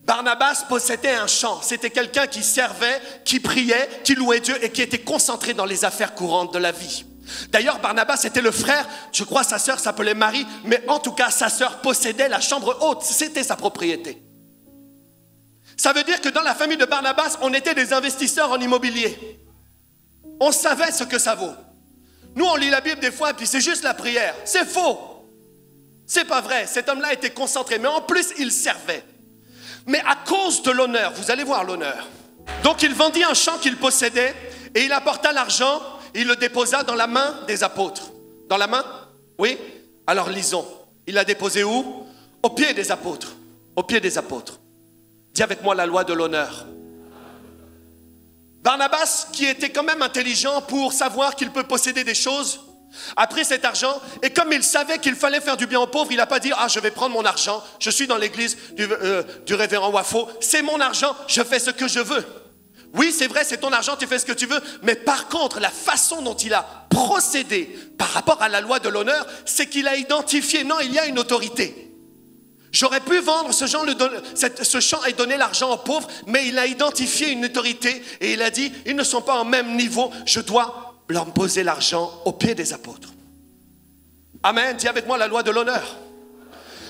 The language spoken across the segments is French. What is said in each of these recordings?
Barnabas possédait un chant. C'était quelqu'un qui servait, qui priait, qui louait Dieu et qui était concentré dans les affaires courantes de la vie. D'ailleurs, Barnabas était le frère, je crois sa sœur s'appelait Marie, mais en tout cas, sa sœur possédait la chambre haute. C'était sa propriété. Ça veut dire que dans la famille de Barnabas, on était des investisseurs en immobilier. On savait ce que ça vaut. Nous, on lit la Bible des fois et puis c'est juste la prière. C'est faux. C'est pas vrai. Cet homme-là était concentré, mais en plus, il servait. Mais à cause de l'honneur, vous allez voir l'honneur. Donc, il vendit un champ qu'il possédait et il apporta l'argent, il le déposa dans la main des apôtres. Dans la main? Oui? Alors lisons. Il l'a déposé où? Aux pieds des apôtres. Aux pieds des apôtres. Dis avec moi la loi de l'honneur. Barnabas, qui était quand même intelligent pour savoir qu'il peut posséder des choses, a pris cet argent et comme il savait qu'il fallait faire du bien aux pauvres, il n'a pas dit « Ah, je vais prendre mon argent, je suis dans l'église du révérend Wafo, c'est mon argent, je fais ce que je veux. » Oui, c'est vrai, c'est ton argent, tu fais ce que tu veux, mais par contre, la façon dont il a procédé par rapport à la loi de l'honneur, c'est qu'il a identifié, non, il y a une autorité. J'aurais pu vendre ce champ et donner l'argent aux pauvres, mais il a identifié une autorité et il a dit, ils ne sont pas au même niveau, je dois leur poser l'argent aux pieds des apôtres. Amen, dis avec moi la loi de l'honneur.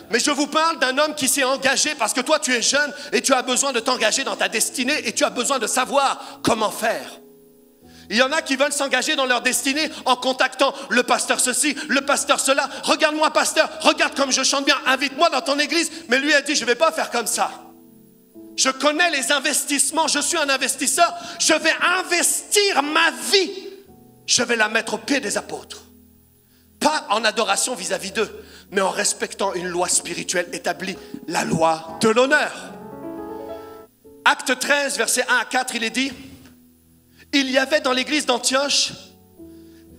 Mais je vous parle d'un homme qui s'est engagé parce que toi tu es jeune et tu as besoin de t'engager dans ta destinée et tu as besoin de savoir comment faire. Il y en a qui veulent s'engager dans leur destinée en contactant le pasteur ceci, le pasteur cela. Regarde-moi pasteur, regarde comme je chante bien, invite-moi dans ton église. Mais lui a dit, je ne vais pas faire comme ça. Je connais les investissements, je suis un investisseur. Je vais investir ma vie. Je vais la mettre aux pieds des apôtres. Pas en adoration vis-à-vis d'eux, mais en respectant une loi spirituelle établie, la loi de l'honneur. Acte 13, versets 1 à 4, il est dit... Il y avait dans l'église d'Antioche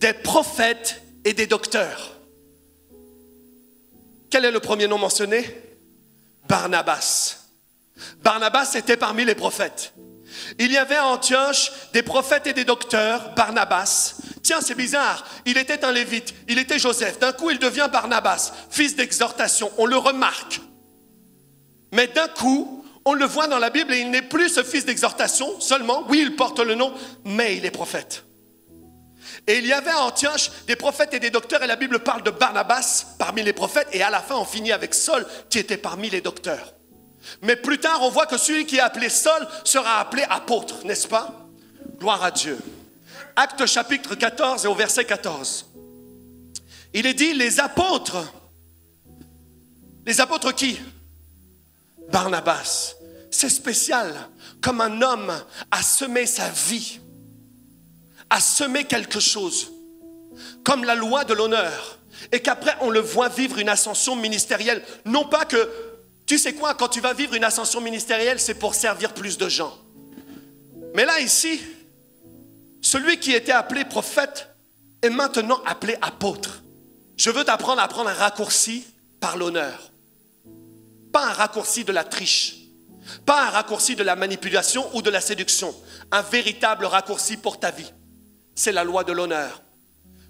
des prophètes et des docteurs. Quel est le premier nom mentionné? Barnabas. Barnabas était parmi les prophètes. Il y avait à Antioche des prophètes et des docteurs, Barnabas. Tiens, c'est bizarre, il était un lévite, il était Joseph. D'un coup, il devient Barnabas, fils d'exhortation. On le remarque. Mais d'un coup... on le voit dans la Bible et il n'est plus ce fils d'exhortation seulement. Oui, il porte le nom, mais il est prophète. Et il y avait à Antioche des prophètes et des docteurs et la Bible parle de Barnabas parmi les prophètes et à la fin on finit avec Saul qui était parmi les docteurs. Mais plus tard on voit que celui qui est appelé Saul sera appelé apôtre, n'est-ce pas? Gloire à Dieu. Acte chapitre 14 et au verset 14. Il est dit les apôtres. Les apôtres qui? Barnabas. C'est spécial, comme un homme a semé sa vie, a semé quelque chose, comme la loi de l'honneur, et qu'après on le voit vivre une ascension ministérielle. Non pas que, tu sais quoi, quand tu vas vivre une ascension ministérielle, c'est pour servir plus de gens. Mais là ici, celui qui était appelé prophète est maintenant appelé apôtre. Je veux t'apprendre à prendre un raccourci par l'honneur. Pas un raccourci de la triche, pas un raccourci de la manipulation ou de la séduction, un véritable raccourci pour ta vie. C'est la loi de l'honneur.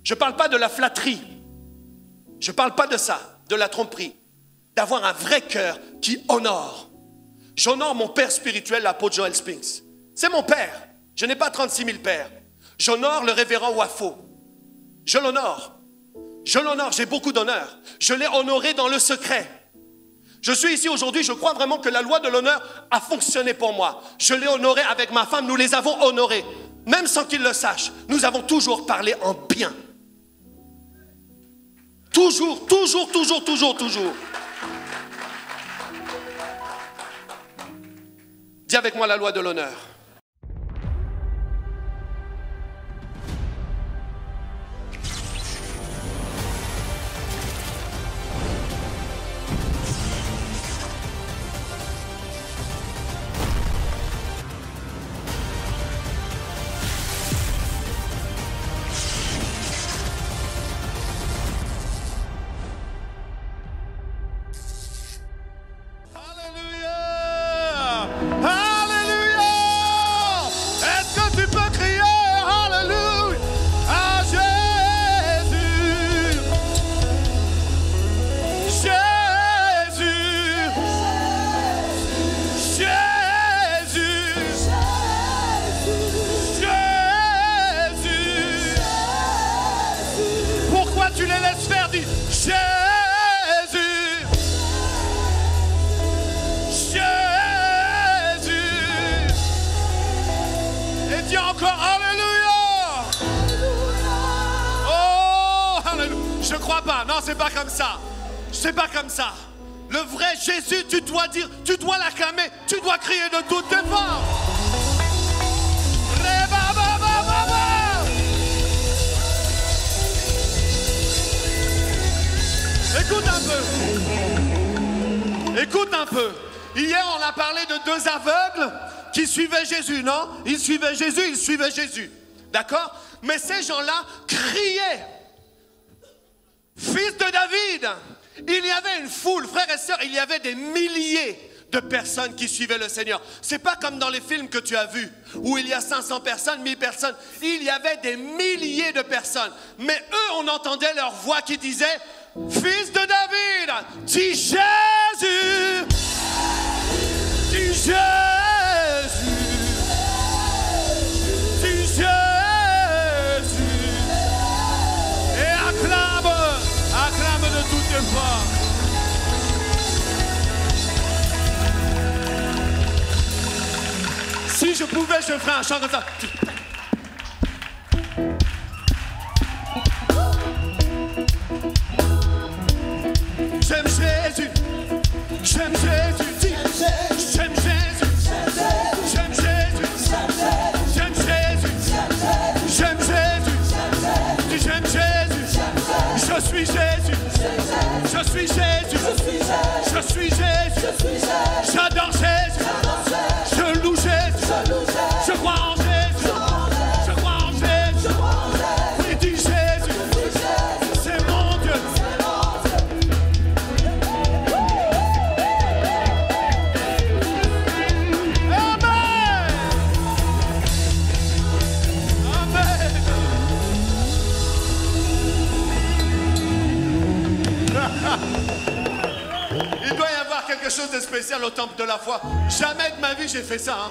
Je ne parle pas de la flatterie, je ne parle pas de ça, de la tromperie, d'avoir un vrai cœur qui honore. J'honore mon père spirituel, l'apôtre Joel Spinks. C'est mon père, je n'ai pas 36 000 pères. J'honore le révérend Wafo, je l'honore, j'ai beaucoup d'honneur. Je l'ai honoré dans le secret. Je suis ici aujourd'hui, je crois vraiment que la loi de l'honneur a fonctionné pour moi. Je l'ai honoré avec ma femme, nous les avons honorés. Même sans qu'ils le sachent, nous avons toujours parlé en bien. Toujours. Dis avec moi la loi de l'honneur. Alléluia! pas. Non, c'est pas comme ça. C'est pas comme ça. Le vrai Jésus, tu dois dire, tu dois l'acclamer, tu dois crier de toutes tes forces. Écoute un peu. Écoute un peu. Hier, on a parlé de deux aveugles qui suivaient Jésus, non? Ils suivaient Jésus. D'accord? Mais ces gens-là criaient. Fils de David. Il y avait une foule, frères et sœurs, il y avait des milliers de personnes qui suivaient le Seigneur. C'est pas comme dans les films que tu as vus, où il y a 500 personnes, 1000 personnes. Il y avait des milliers de personnes. Mais eux, on entendait leur voix qui disait, Fils de David, dis Jésus, dis Jésus, dis Jésus, et acclame de toutes tes forces. Si je pouvais, je ferais un chant comme ça. J'aime Jésus, j'aime Jésus, j'aime Jésus, j'aime Jésus, j'aime Jésus, j'aime Jésus, j'aime Jésus, je suis Jésus, je suis Jésus, je suis Jésus, j'adore Jésus, je loue Jésus, je crois en Jésus, je crois en Jésus, oui dis Jésus, c'est mon Dieu. Il doit y avoir quelque chose de spécial au temple de la foi. Jamais de ma vie j'ai fait ça. Hein?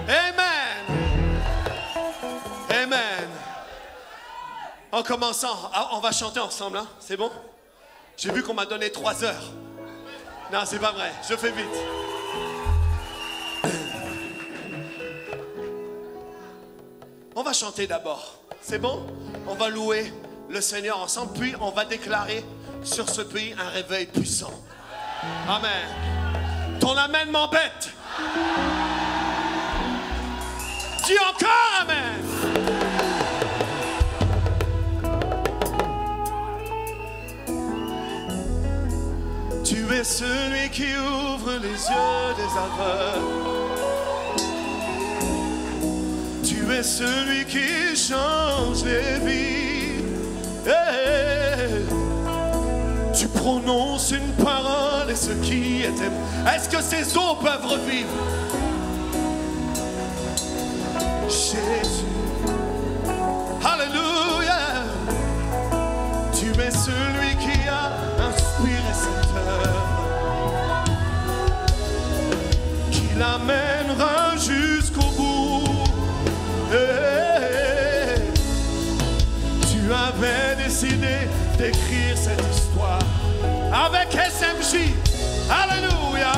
Amen. Amen. En commençant, on va chanter ensemble. Hein? C'est bon? J'ai vu qu'on m'a donné 3 heures. Non, c'est pas vrai. Je fais vite. On va chanter d'abord. C'est bon? On va louer le Seigneur ensemble, puis on va déclarer sur ce pays un réveil puissant. Amen. Ton amen m'embête. Dis encore amen. Tu es celui qui ouvre les yeux des aveugles. Tu es celui qui change les vies. Hey. Tu prononces une parole et ceux qui étaient... Est-ce que ces eaux peuvent revivre? Jésus. Alléluia. Tu es celui qui a inspiré cette œuvre, qui l'amènera jusqu'au bout. Hey. Tu avais décidé d'écrire cette histoire avec SMJ. Alléluia,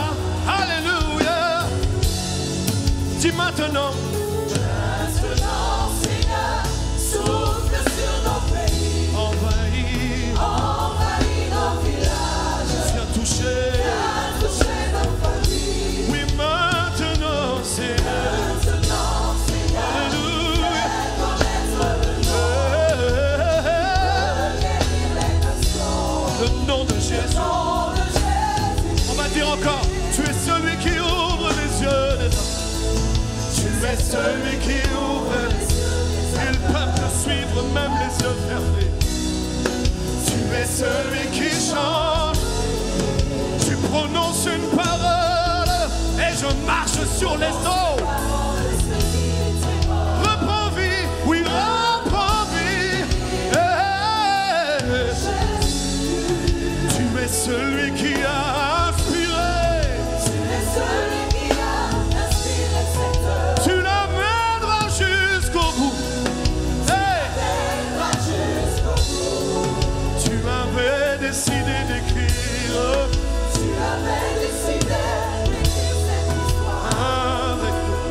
alléluia. Dis maintenant. Maintenant, Seigneur, souffle sur nos pays. Envahis nos villages. Viens toucher Nos familles. Oui, maintenant, Seigneur. Maintenant, Seigneur, Alléluia. fais connaître Le nom de Jésus. On va dire encore. Tu es celui qui ouvre les yeux des hommes. Tu es celui qui ouvre les yeux. Ils peuvent te suivre même les yeux fermés. Tu es celui qui change. Tu prononces une parole et je marche sur les eaux. Reprends vie, oui, reprends vie. Hey. Tu es celui qui a inspiré. Tu l'amèneras jusqu'au bout. Hey. Tu avais décidé d'écrire. cette histoire Avec nous.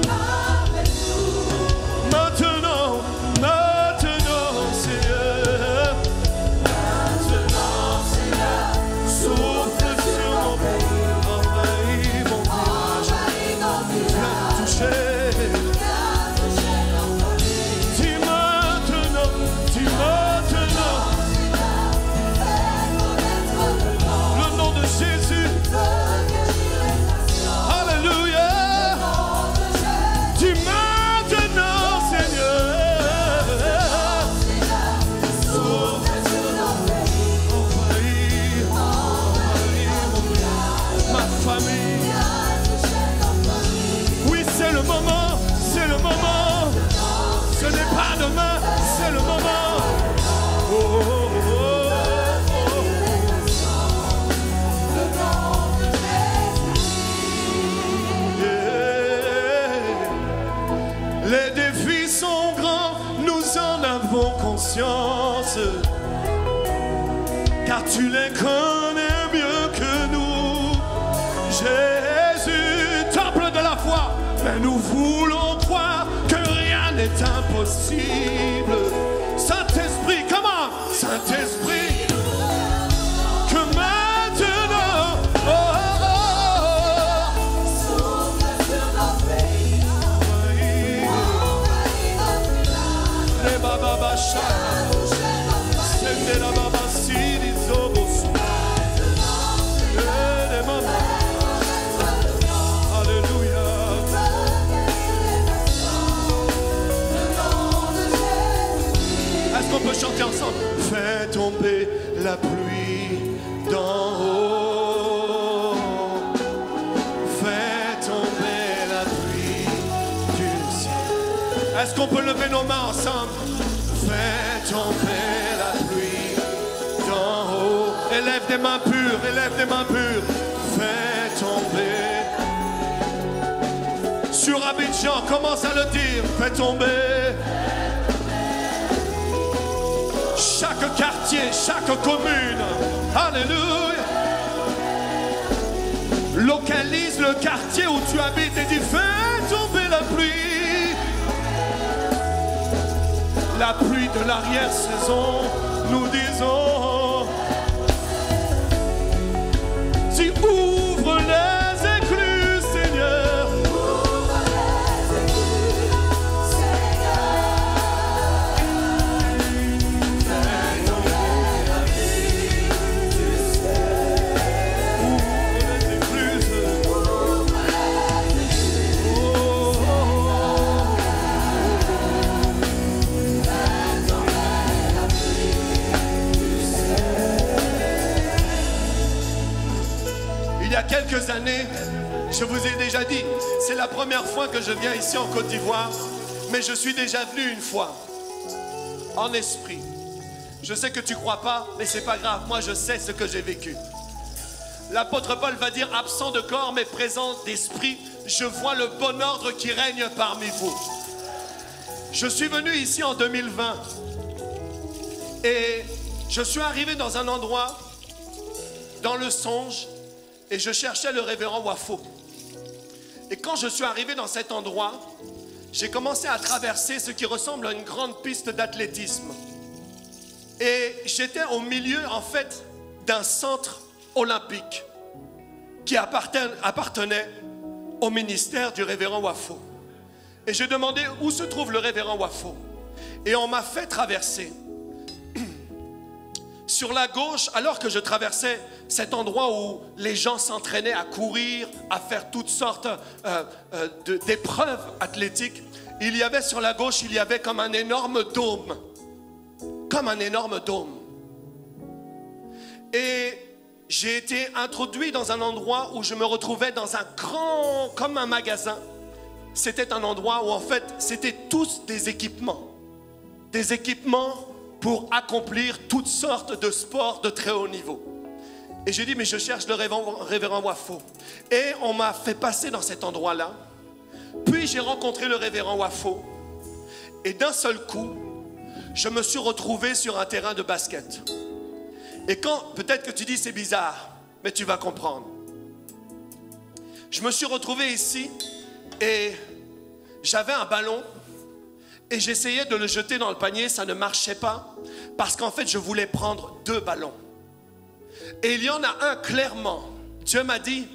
familles. Oui, c'est le moment, c'est le moment. Ce n'est pas demain, c'est le moment. Oh, oh, oh, oh, oh. Yeah. Les défis sont grands, nous en avons conscience. Car tu les connais mieux que nous. Jésus, temple de la foi. Mais nous voulons croire que rien n'est impossible. Saint-Esprit, comment? Saint-Esprit, que maintenant, oh, oh, oh, les bababachas, c'est la babassi, les obos, les mamans. Alléluia. Est-ce qu'on peut chanter ensemble? Fais tomber la pluie d'en haut. Fais tomber la pluie du ciel. Est-ce qu'on peut lever nos mains ensemble? Fais tomber la pluie d'en haut. Élève des mains pures, élève des mains pures. Fais tomber. Sur Abidjan, commence à le dire. Fais tomber. Chaque quartier, chaque commune. Alléluia. Localise le quartier où tu habites et dis fais tomber la pluie. La pluie de l'arrière-saison, nous disons. Tu ouvres les écluses, Seigneur. Ouvre les écluses, Seigneur. Fais tomber la pluie du ciel. Ouvre les écluses. Ouvre les écluses, Oh, oh, oh. fais tomber la pluie du ciel. Il y a quelques années, je vous ai déjà dit, c'est la première fois que je viens ici en Côte d'Ivoire, mais je suis déjà venu une fois, en esprit. Je sais que tu ne crois pas, mais c'est pas grave, moi je sais ce que j'ai vécu. L'apôtre Paul va dire, absent de corps mais présent d'esprit, je vois le bon ordre qui règne parmi vous. Je suis venu ici en 2020 et je suis arrivé dans un endroit, dans le songe, et je cherchais le révérend Wafo. Et quand je suis arrivé dans cet endroit, j'ai commencé à traverser ce qui ressemble à une grande piste d'athlétisme. Et j'étais au milieu, en fait, d'un centre olympique qui appartenait au ministère du révérend Wafo. Et j'ai demandé où se trouve le révérend Wafo. Et on m'a fait traverser. Sur la gauche, alors que je traversais cet endroit où les gens s'entraînaient à courir, à faire toutes sortes d'épreuves athlétiques, il y avait sur la gauche, il y avait comme un énorme dôme. Comme un énorme dôme. Et j'ai été introduit dans un endroit où je me retrouvais dans un grand, comme un magasin. C'était un endroit où en fait, c'était tous des équipements. Des équipements pour accomplir toutes sortes de sports de très haut niveau. Et j'ai dit, mais je cherche le révérend Wafo. Et on m'a fait passer dans cet endroit-là. Puis j'ai rencontré le révérend Wafo. Et d'un seul coup, je me suis retrouvé sur un terrain de basket. Et quand, peut-être que tu dis c'est bizarre, mais tu vas comprendre. Je me suis retrouvé ici et j'avais un ballon et j'essayais de le jeter dans le panier, ça ne marchait pas parce qu'en fait je voulais prendre 2 ballons. Et il y en a un clairement, Dieu m'a dit,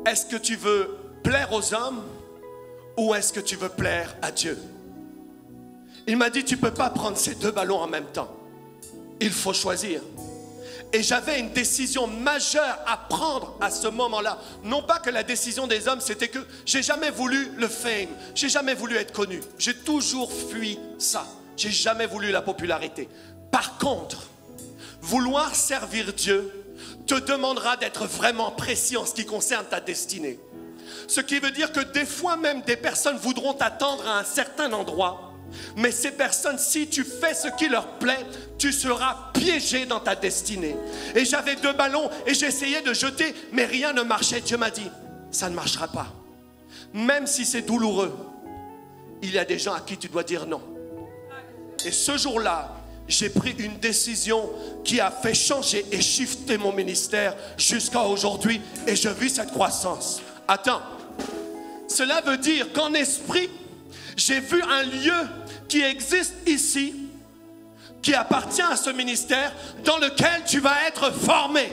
est-ce que tu veux plaire aux hommes ou est-ce que tu veux plaire à Dieu? Il m'a dit, tu ne peux pas prendre ces 2 ballons en même temps. Il faut choisir. Et j'avais une décision majeure à prendre à ce moment-là. Non pas que la décision des hommes, c'était que j'ai jamais voulu le fame. J'ai jamais voulu être connu. J'ai toujours fui ça. J'ai jamais voulu la popularité. Par contre, vouloir servir Dieu te demandera d'être vraiment précis en ce qui concerne ta destinée. Ce qui veut dire que des fois même des personnes voudront t'attendre à un certain endroit. Mais ces personnes, si tu fais ce qui leur plaît, tu seras piégé dans ta destinée. Et j'avais 2 ballons et j'essayais de jeter, mais rien ne marchait. Dieu m'a dit, ça ne marchera pas. Même si c'est douloureux, il y a des gens à qui tu dois dire non. Et ce jour-là, j'ai pris une décision qui a fait changer et shifter mon ministère jusqu'à aujourd'hui. Et je vis cette croissance. Attends, cela veut dire qu'en esprit, j'ai vu un lieu qui existe ici, qui appartient à ce ministère, dans lequel tu vas être formé,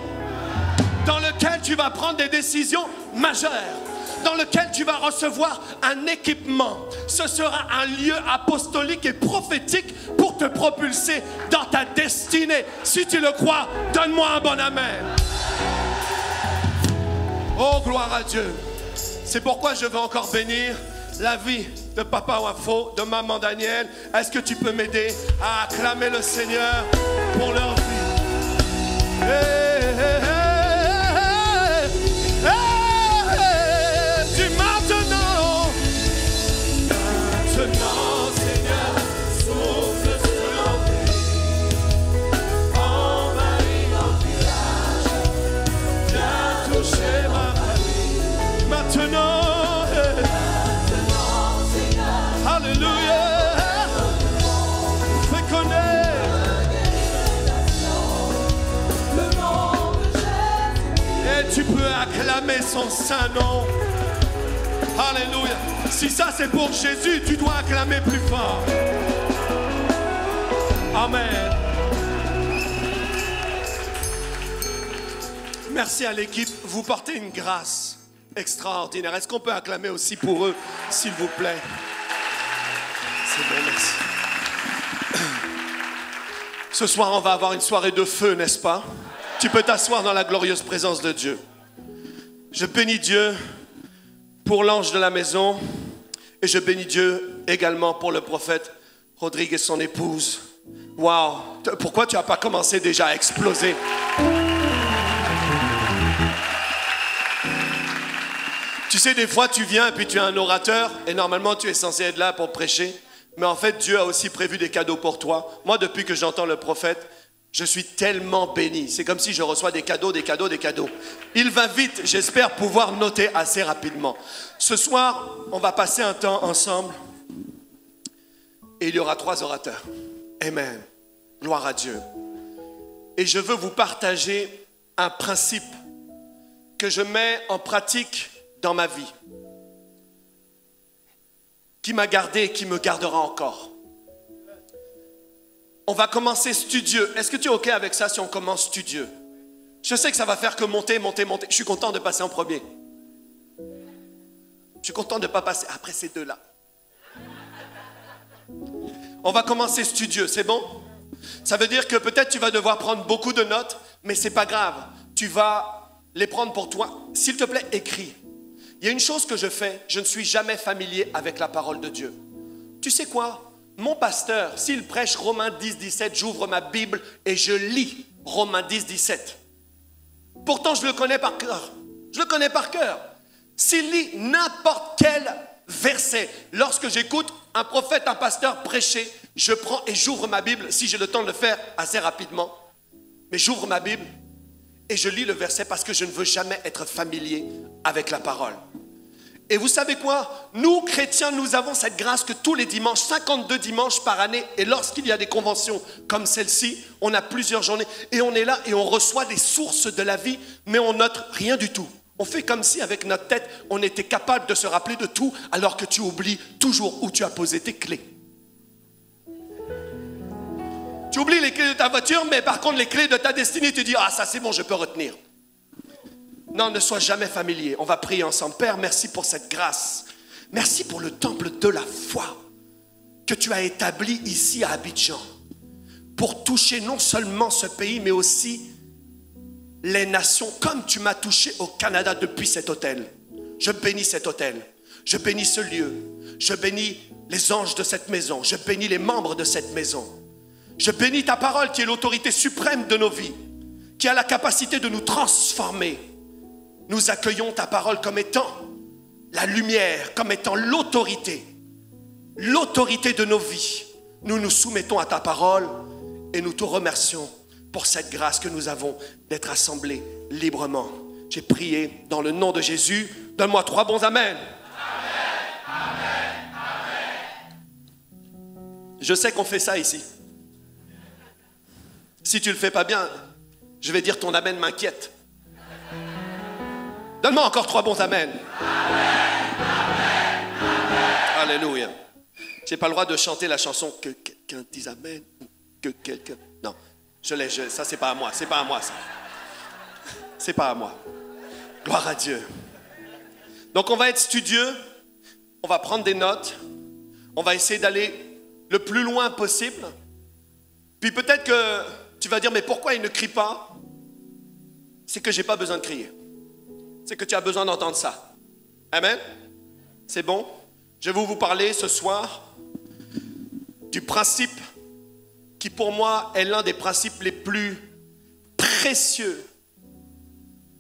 dans lequel tu vas prendre des décisions majeures, dans lequel tu vas recevoir un équipement. Ce sera un lieu apostolique et prophétique pour te propulser dans ta destinée. Si tu le crois, donne-moi un bon amen. Oh, gloire à Dieu. C'est pourquoi je veux encore bénir la vie de Papa Wafo, de Maman Daniel. Est-ce que tu peux m'aider à acclamer le Seigneur pour leur vie? Hey, hey, hey, hey, hey. Dis maintenant, Seigneur, souffle sur nos vies, envahis nos villages, viens toucher ma famille. Maintenant, hey. Alléluia. Fais connaître Le nom de Jésus. et tu peux acclamer son saint nom. Alléluia. Si ça c'est pour Jésus, tu dois acclamer plus fort. Amen. Merci à l'équipe. Vous portez une grâce extraordinaire. Est-ce qu'on peut acclamer aussi pour eux, s'il vous plaît? C'est bon, merci. Ce soir, on va avoir une soirée de feu, n'est-ce pas? Tu peux t'asseoir dans la glorieuse présence de Dieu. Je bénis Dieu pour l'ange de la maison et je bénis Dieu également pour le prophète Rodrigue et son épouse. Waouh! Pourquoi tu n'as pas commencé déjà à exploser? Tu sais, des fois, tu viens et puis tu es un orateur et normalement, tu es censé être là pour prêcher. Mais en fait, Dieu a aussi prévu des cadeaux pour toi. Moi, depuis que j'entends le prophète, je suis tellement béni. C'est comme si je reçois des cadeaux, des cadeaux, des cadeaux. Il va vite. J'espère pouvoir noter assez rapidement. Ce soir, on va passer un temps ensemble et il y aura 3 orateurs. Amen. Gloire à Dieu. Et je veux vous partager un principe que je mets en pratique dans ma vie, qui m'a gardé et qui me gardera encore. On va commencer studieux. Est-ce que tu es OK avec ça si on commence studieux? Je sais que ça va faire que monter. Je suis content de passer en premier. Je suis content de ne pas passer après ces 2-là. On va commencer studieux, c'est bon? Ça veut dire que peut-être tu vas devoir prendre beaucoup de notes, mais c'est pas grave. Tu vas les prendre pour toi. S'il te plaît, écris. Il y a une chose que je fais, je ne suis jamais familier avec la parole de Dieu. Tu sais quoi? Mon pasteur, s'il prêche Romains 10, 17, j'ouvre ma Bible et je lis Romains 10, 17. Pourtant, je le connais par cœur. Je le connais par cœur. S'il lit n'importe quel verset, lorsque j'écoute un prophète, un pasteur prêcher, je prends et j'ouvre ma Bible, si j'ai le temps de le faire assez rapidement, mais j'ouvre ma Bible et je lis le verset parce que je ne veux jamais être familier avec la parole. Et vous savez quoi? Nous, chrétiens, nous avons cette grâce que tous les dimanches, 52 dimanches par année, et lorsqu'il y a des conventions comme celle-ci, on a plusieurs journées, et on est là et on reçoit des sources de la vie, mais on note rien du tout. On fait comme si avec notre tête, on était capable de se rappeler de tout, alors que tu oublies toujours où tu as posé tes clés. Tu oublies les clés de ta voiture, mais par contre les clés de ta destinée, tu dis, ah ça c'est bon, je peux retenir. Non, ne sois jamais familier. On va prier ensemble. Père, merci pour cette grâce. Merci pour le temple de la foi que tu as établi ici à Abidjan pour toucher non seulement ce pays, mais aussi les nations comme tu m'as touché au Canada depuis cet hôtel. Je bénis cet hôtel. Je bénis ce lieu. Je bénis les anges de cette maison. Je bénis les membres de cette maison. Je bénis ta parole qui est l'autorité suprême de nos vies, qui a la capacité de nous transformer, nous accueillons ta parole comme étant la lumière, comme étant l'autorité de nos vies. Nous nous soumettons à ta parole et nous te remercions pour cette grâce que nous avons d'être assemblés librement. J'ai prié dans le nom de Jésus. Donne-moi 3 bons amen. Je sais qu'on fait ça ici. Si tu ne le fais pas bien, je vais dire ton amen m'inquiète. Donne-moi encore 3 bons amen. Alléluia. Je n'ai pas le droit de chanter la chanson que quelqu'un dise amen ou que quelqu'un... Non, ça c'est pas à moi, c'est pas à moi ça. C'est pas à moi. Gloire à Dieu. Donc on va être studieux, on va prendre des notes, on va essayer d'aller le plus loin possible. Puis peut-être que tu vas dire, mais pourquoi il ne crie pas? C'est que j'ai pas besoin de crier. C'est que tu as besoin d'entendre ça. Amen? C'est bon? Je vais vous parler ce soir du principe qui pour moi est l'un des principes les plus précieux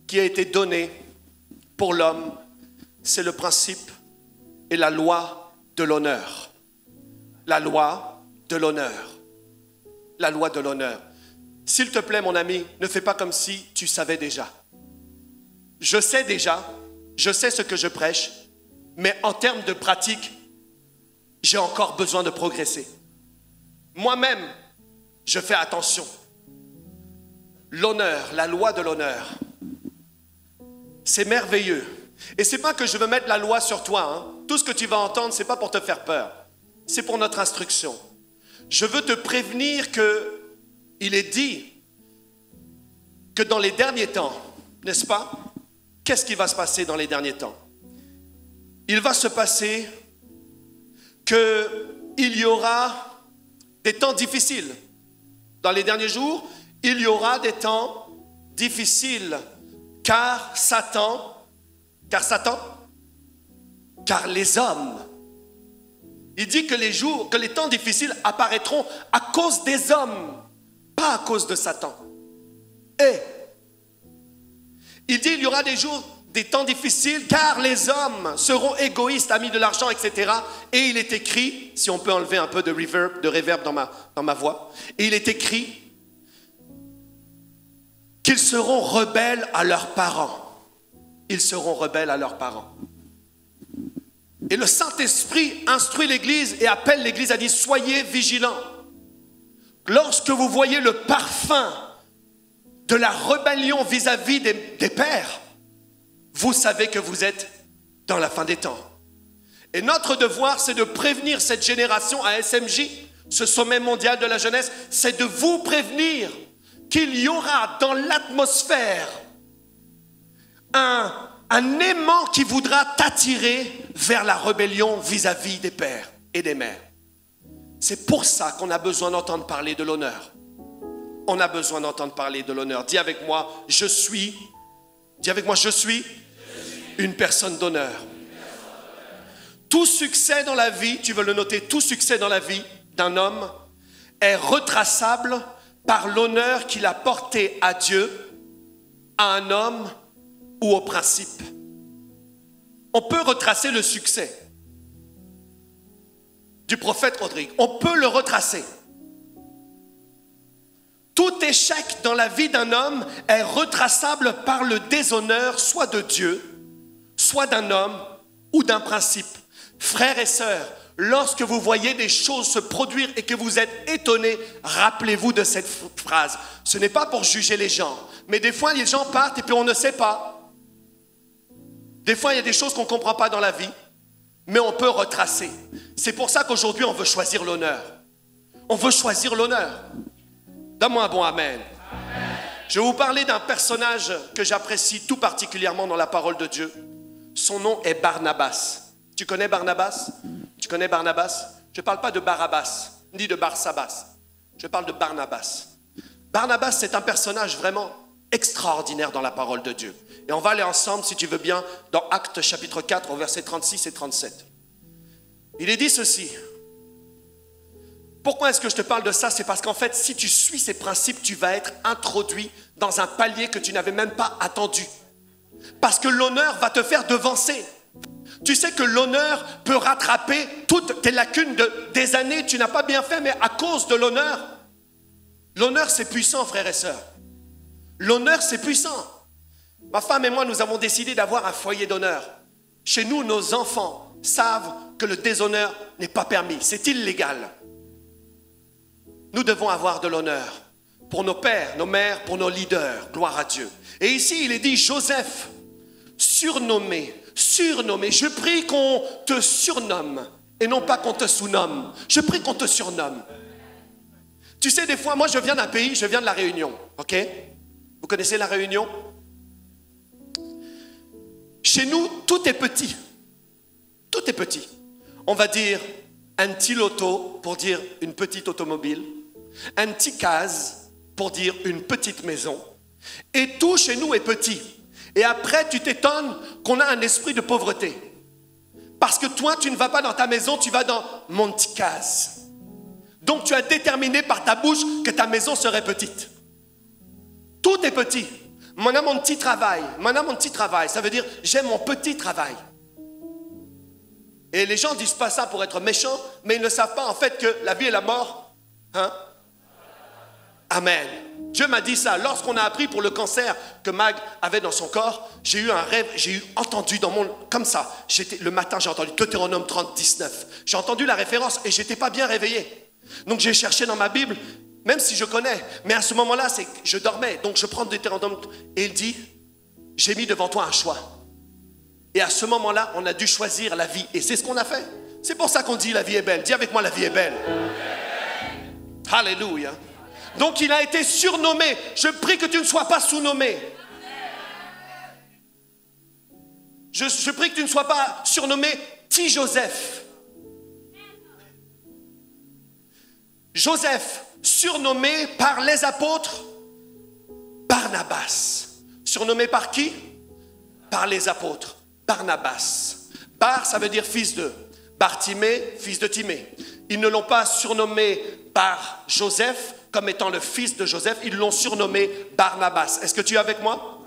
qui a été donné pour l'homme. C'est le principe et la loi de l'honneur. La loi de l'honneur. La loi de l'honneur. S'il te plaît, mon ami, ne fais pas comme si tu savais déjà. Je sais déjà, je sais ce que je prêche, mais en termes de pratique, j'ai encore besoin de progresser. Moi-même, je fais attention. L'honneur, la loi de l'honneur, c'est merveilleux. Et c'est pas que je veux mettre la loi sur toi. Hein. Tout ce que tu vas entendre, c'est pas pour te faire peur. C'est pour notre instruction. Je veux te prévenir que il est dit que dans les derniers temps, n'est-ce pas? Qu'est-ce qui va se passer dans les derniers temps? Il va se passer qu'il y aura des temps difficiles. Dans les derniers jours, il y aura des temps difficiles. Car les hommes, il dit que les temps difficiles apparaîtront à cause des hommes, pas à cause de Satan. Et il dit il y aura des temps difficiles car les hommes seront égoïstes, amis de l'argent, etc. Et il est écrit, si on peut enlever un peu de reverb dans ma voix, et il est écrit qu'ils seront rebelles à leurs parents. Ils seront rebelles à leurs parents. Et le Saint-Esprit instruit l'Église et appelle l'Église à dire soyez vigilants. Lorsque vous voyez le parfum de la rébellion vis-à-vis des pères, vous savez que vous êtes dans la fin des temps. Et notre devoir, c'est de prévenir cette génération à SMJ, ce sommet mondial de la jeunesse, c'est de vous prévenir qu'il y aura dans l'atmosphère un aimant qui voudra t'attirer vers la rébellion vis-à-vis des pères et des mères. C'est pour ça qu'on a besoin d'entendre parler de l'honneur. On a besoin d'entendre parler de l'honneur. Dis avec moi, je suis une personne d'honneur. Tout succès dans la vie, tu veux le noter, tout succès dans la vie d'un homme est retraçable par l'honneur qu'il a porté à Dieu, à un homme ou au principe. On peut retracer le succès du prophète Rodrigue. On peut le retracer. Tout échec dans la vie d'un homme est retraçable par le déshonneur, soit de Dieu, soit d'un homme ou d'un principe. Frères et sœurs, lorsque vous voyez des choses se produire et que vous êtes étonnés, rappelez-vous de cette phrase. Ce n'est pas pour juger les gens, mais des fois les gens partent et puis on ne sait pas. Des fois il y a des choses qu'on ne comprend pas dans la vie, mais on peut retracer. C'est pour ça qu'aujourd'hui on veut choisir l'honneur. On veut choisir l'honneur. Donne-moi un bon amen. Amen. Je vais vous parler d'un personnage que j'apprécie tout particulièrement dans la parole de Dieu. Son nom est Barnabas. Tu connais Barnabas? Tu connais Barnabas? Je ne parle pas de Barabbas, ni de Barsabas. Je parle de Barnabas. Barnabas, c'est un personnage vraiment extraordinaire dans la parole de Dieu. Et on va aller ensemble, si tu veux bien, dans Actes chapitre 4, au verset 36 et 37. Il est dit ceci. Pourquoi est-ce que je te parle de ça? C'est parce qu'en fait, si tu suis ces principes, tu vas être introduit dans un palier que tu n'avais même pas attendu. Parce que l'honneur va te faire devancer. Tu sais que l'honneur peut rattraper toutes tes lacunes des années que tu n'as pas bien fait, mais à cause de l'honneur. L'honneur, c'est puissant, frères et sœurs. L'honneur, c'est puissant. Ma femme et moi, nous avons décidé d'avoir un foyer d'honneur. Chez nous, nos enfants savent que le déshonneur n'est pas permis. C'est illégal. Nous devons avoir de l'honneur pour nos pères, nos mères, pour nos leaders. Gloire à Dieu. Et ici, il est dit Joseph, surnommé. Je prie qu'on te surnomme et non pas qu'on te sous-nomme. Je prie qu'on te surnomme. Tu sais, des fois, moi, je viens d'un pays, je viens de la Réunion. Ok? Vous connaissez la Réunion? Chez nous, tout est petit. Tout est petit. On va dire un petit loto pour dire une petite automobile, un petit case pour dire une petite maison. Et tout chez nous est petit. Et après, tu t'étonnes qu'on a un esprit de pauvreté. Parce que toi, tu ne vas pas dans ta maison, tu vas dans mon petit case. Donc, tu as déterminé par ta bouche que ta maison serait petite. Tout est petit. Mon a mon petit travail. Ça veut dire, j'ai mon petit travail. Et les gens ne disent pas ça pour être méchants, mais ils ne savent pas en fait que la vie et la mort. Hein? Amen. Dieu m'a dit ça. Lorsqu'on a appris pour le cancer que Mag avait dans son corps, j'ai eu un rêve, j'ai entendu dans mon... Comme ça, le matin j'ai entendu Deutéronome 30, 19. J'ai entendu la référence et je n'étais pas bien réveillé. Donc j'ai cherché dans ma Bible, même si je connais, mais à ce moment-là, je dormais. Donc je prends Deutéronome et il dit, j'ai mis devant toi un choix. Et à ce moment-là, on a dû choisir la vie. Et c'est ce qu'on a fait. C'est pour ça qu'on dit la vie est belle. Dis avec moi, la vie est belle. Alléluia. Donc il a été surnommé. Je prie que tu ne sois pas sous-nommé. Je prie que tu ne sois pas surnommé petit Joseph. Joseph, surnommé par les apôtres Barnabas. Surnommé par qui? Par les apôtres. Barnabas. Bar, ça veut dire fils de. Bartimée, fils de Timée. Ils ne l'ont pas surnommé par Joseph comme étant le fils de Joseph. Ils l'ont surnommé Barnabas. Est-ce que tu es avec moi?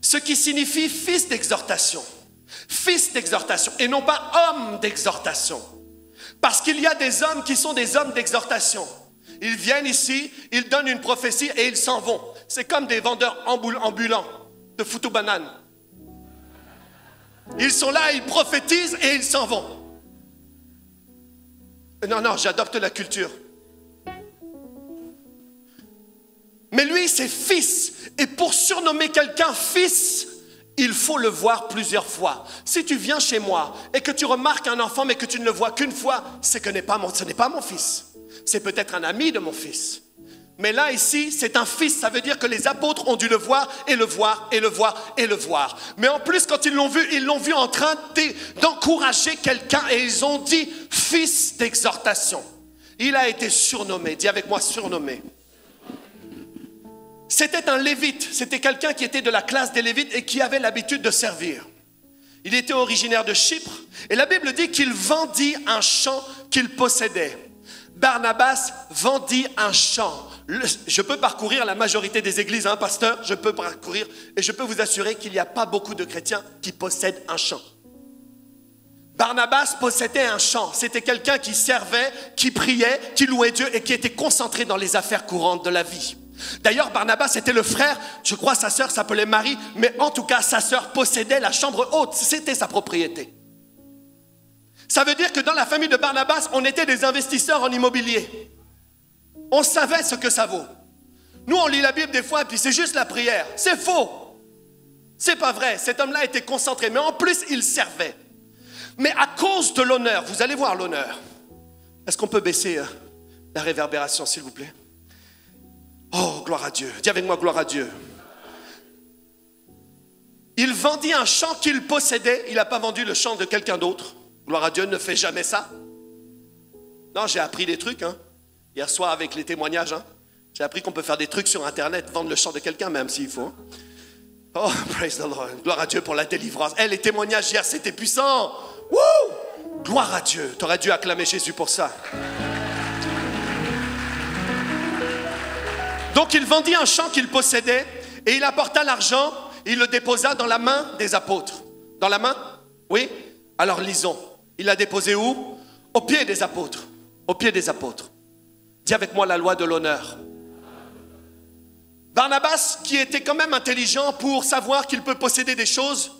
Ce qui signifie fils d'exhortation. Fils d'exhortation et non pas homme d'exhortation. Parce qu'il y a des hommes qui sont des hommes d'exhortation. Ils viennent ici, ils donnent une prophétie et ils s'en vont. C'est comme des vendeurs ambulants de foutu banane. Ils sont là, ils prophétisent et ils s'en vont. Non, j'adopte la culture. Mais lui, c'est fils. Et pour surnommer quelqu'un fils, il faut le voir plusieurs fois. Si tu viens chez moi et que tu remarques un enfant mais que tu ne le vois qu'une fois, c'est que ce n'est pas mon fils. C'est peut-être un ami de mon fils. Mais là, ici, c'est un fils. Ça veut dire que les apôtres ont dû le voir et le voir et le voir et le voir. Mais en plus, quand ils l'ont vu en train d'encourager quelqu'un et ils ont dit fils d'exhortation. Il a été surnommé. Dis avec moi, surnommé. C'était un lévite. C'était quelqu'un qui était de la classe des lévites et qui avait l'habitude de servir. Il était originaire de Chypre. Et la Bible dit qu'il vendit un champ qu'il possédait. Barnabas vendit un champ. Je peux parcourir la majorité des églises, hein, pasteur, je peux parcourir et je peux vous assurer qu'il n'y a pas beaucoup de chrétiens qui possèdent un champ. Barnabas possédait un champ. C'était quelqu'un qui servait, qui priait, qui louait Dieu et qui était concentré dans les affaires courantes de la vie. D'ailleurs, Barnabas était le frère, je crois sa sœur s'appelait Marie, mais en tout cas, sa sœur possédait la chambre haute, c'était sa propriété. Ça veut dire que dans la famille de Barnabas, on était des investisseurs en immobilier. On savait ce que ça vaut. Nous, on lit la Bible des fois et puis c'est juste la prière. C'est faux. C'est pas vrai. Cet homme-là était concentré, mais en plus, il servait. Mais à cause de l'honneur, vous allez voir l'honneur. Est-ce qu'on peut baisser la réverbération, s'il vous plaît? Oh, gloire à Dieu. Dis avec moi, gloire à Dieu. Il vendit un champ qu'il possédait. Il n'a pas vendu le champ de quelqu'un d'autre. Gloire à Dieu, ne fait jamais ça. Non, j'ai appris des trucs, hein. Hier soir avec les témoignages, hein. J'ai appris qu'on peut faire des trucs sur Internet, vendre le champ de quelqu'un même s'il faut. Hein. Oh, praise the Lord. Gloire à Dieu pour la délivrance. Les témoignages hier, c'était puissant. Wouh! Gloire à Dieu. Tu aurais dû acclamer Jésus pour ça. Donc il vendit un champ qu'il possédait et il apporta l'argent, il le déposa dans la main des apôtres. Dans la main? Oui? Alors lisons. Il l'a déposé où? Aux pieds des apôtres. Aux pieds des apôtres. Dis avec moi la loi de l'honneur. Barnabas, qui était quand même intelligent pour savoir qu'il peut posséder des choses,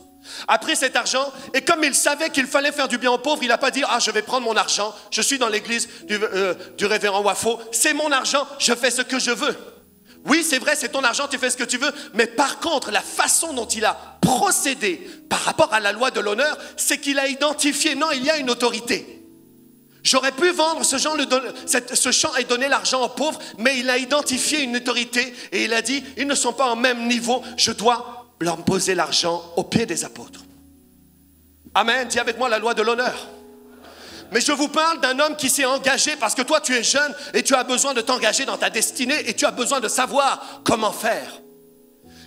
a pris cet argent et comme il savait qu'il fallait faire du bien aux pauvres, il n'a pas dit « Ah, je vais prendre mon argent, je suis dans l'église du révérend Wafo, c'est mon argent, je fais ce que je veux. » Oui, c'est vrai, c'est ton argent, tu fais ce que tu veux, mais par contre, la façon dont il a procédé par rapport à la loi de l'honneur, c'est qu'il a identifié, non, il y a une autorité. J'aurais pu vendre ce champ et donner l'argent aux pauvres, mais il a identifié une autorité et il a dit, ils ne sont pas au même niveau, je dois leur poser l'argent aux pieds des apôtres. Amen, dis avec moi la loi de l'honneur. Mais je vous parle d'un homme qui s'est engagé parce que toi tu es jeune et tu as besoin de t'engager dans ta destinée et tu as besoin de savoir comment faire.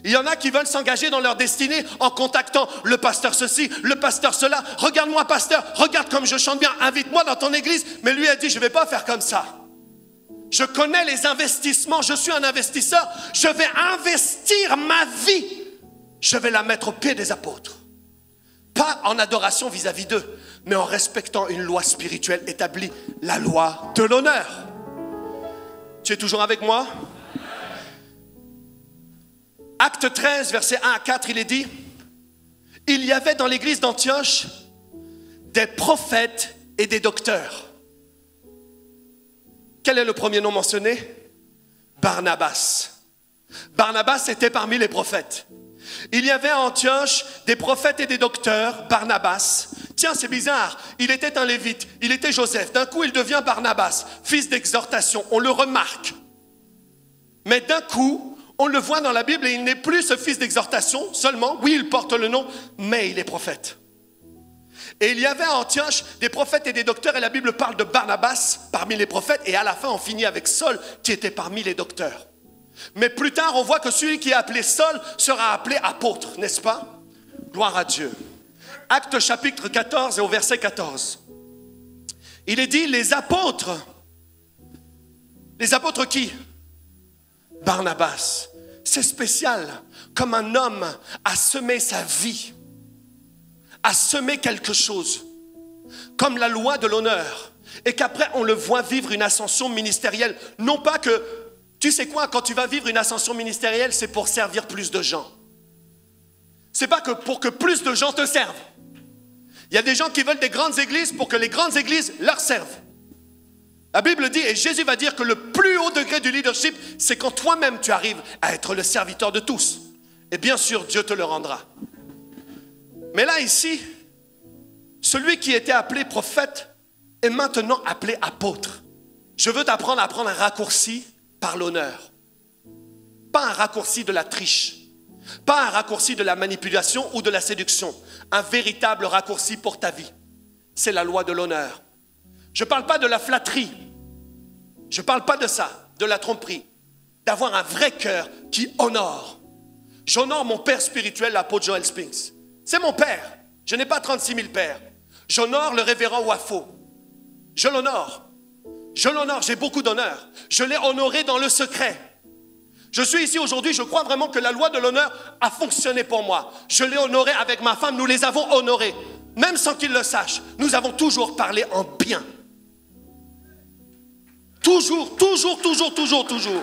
Il y en a qui veulent s'engager dans leur destinée en contactant le pasteur ceci, le pasteur cela. Regarde-moi pasteur, regarde comme je chante bien, invite-moi dans ton église. Mais lui a dit, je ne vais pas faire comme ça. Je connais les investissements, je suis un investisseur. Je vais investir ma vie. Je vais la mettre aux pieds des apôtres. Pas en adoration vis-à-vis d'eux, mais en respectant une loi spirituelle établie, la loi de l'honneur. Tu es toujours avec moi? Acte 13, versets 1 à 4, il est dit, il y avait dans l'église d'Antioche des prophètes et des docteurs. Quel est le premier nom mentionné? Barnabas. Barnabas était parmi les prophètes. Il y avait à Antioche des prophètes et des docteurs, Barnabas. Tiens, c'est bizarre, il était un lévite, il était Joseph. D'un coup, il devient Barnabas, fils d'exhortation. On le remarque. Mais d'un coup, on le voit dans la Bible et il n'est plus ce fils d'exhortation seulement. Oui, il porte le nom, mais il est prophète. Et il y avait à Antioche des prophètes et des docteurs et la Bible parle de Barnabas parmi les prophètes et à la fin, on finit avec Saul qui était parmi les docteurs. Mais plus tard, on voit que celui qui est appelé Saul sera appelé apôtre, n'est-ce pas? Gloire à Dieu. Acte chapitre 14 et au verset 14. Il est dit, les apôtres qui? Barnabas. C'est spécial, comme un homme a semé sa vie, a semé quelque chose, comme la loi de l'honneur, et qu'après on le voit vivre une ascension ministérielle. Non pas que, tu sais quoi, quand tu vas vivre une ascension ministérielle, c'est pour servir plus de gens. C'est pas que pour que plus de gens te servent. Il y a des gens qui veulent des grandes églises pour que les grandes églises leur servent. La Bible dit, et Jésus va dire que le plus haut degré du leadership, c'est quand toi-même tu arrives à être le serviteur de tous. Et bien sûr, Dieu te le rendra. Mais là, ici, celui qui était appelé prophète est maintenant appelé apôtre. Je veux t'apprendre à prendre un raccourci par l'honneur. Pas un raccourci de la triche. Pas un raccourci de la manipulation ou de la séduction. Un véritable raccourci pour ta vie. C'est la loi de l'honneur. Je ne parle pas de la flatterie. Je ne parle pas de ça, de la tromperie. D'avoir un vrai cœur qui honore. J'honore mon père spirituel, l'apôtre Joel Spinks. C'est mon père. Je n'ai pas 36 000 pères. J'honore le révérend Wafo. Je l'honore. Je l'honore, j'ai beaucoup d'honneur. Je l'ai honoré dans le secret. Je suis ici aujourd'hui, je crois vraiment que la loi de l'honneur a fonctionné pour moi. Je l'ai honoré avec ma femme, nous les avons honorés. Même sans qu'ils le sachent, nous avons toujours parlé en bien. Toujours, toujours, toujours, toujours, toujours.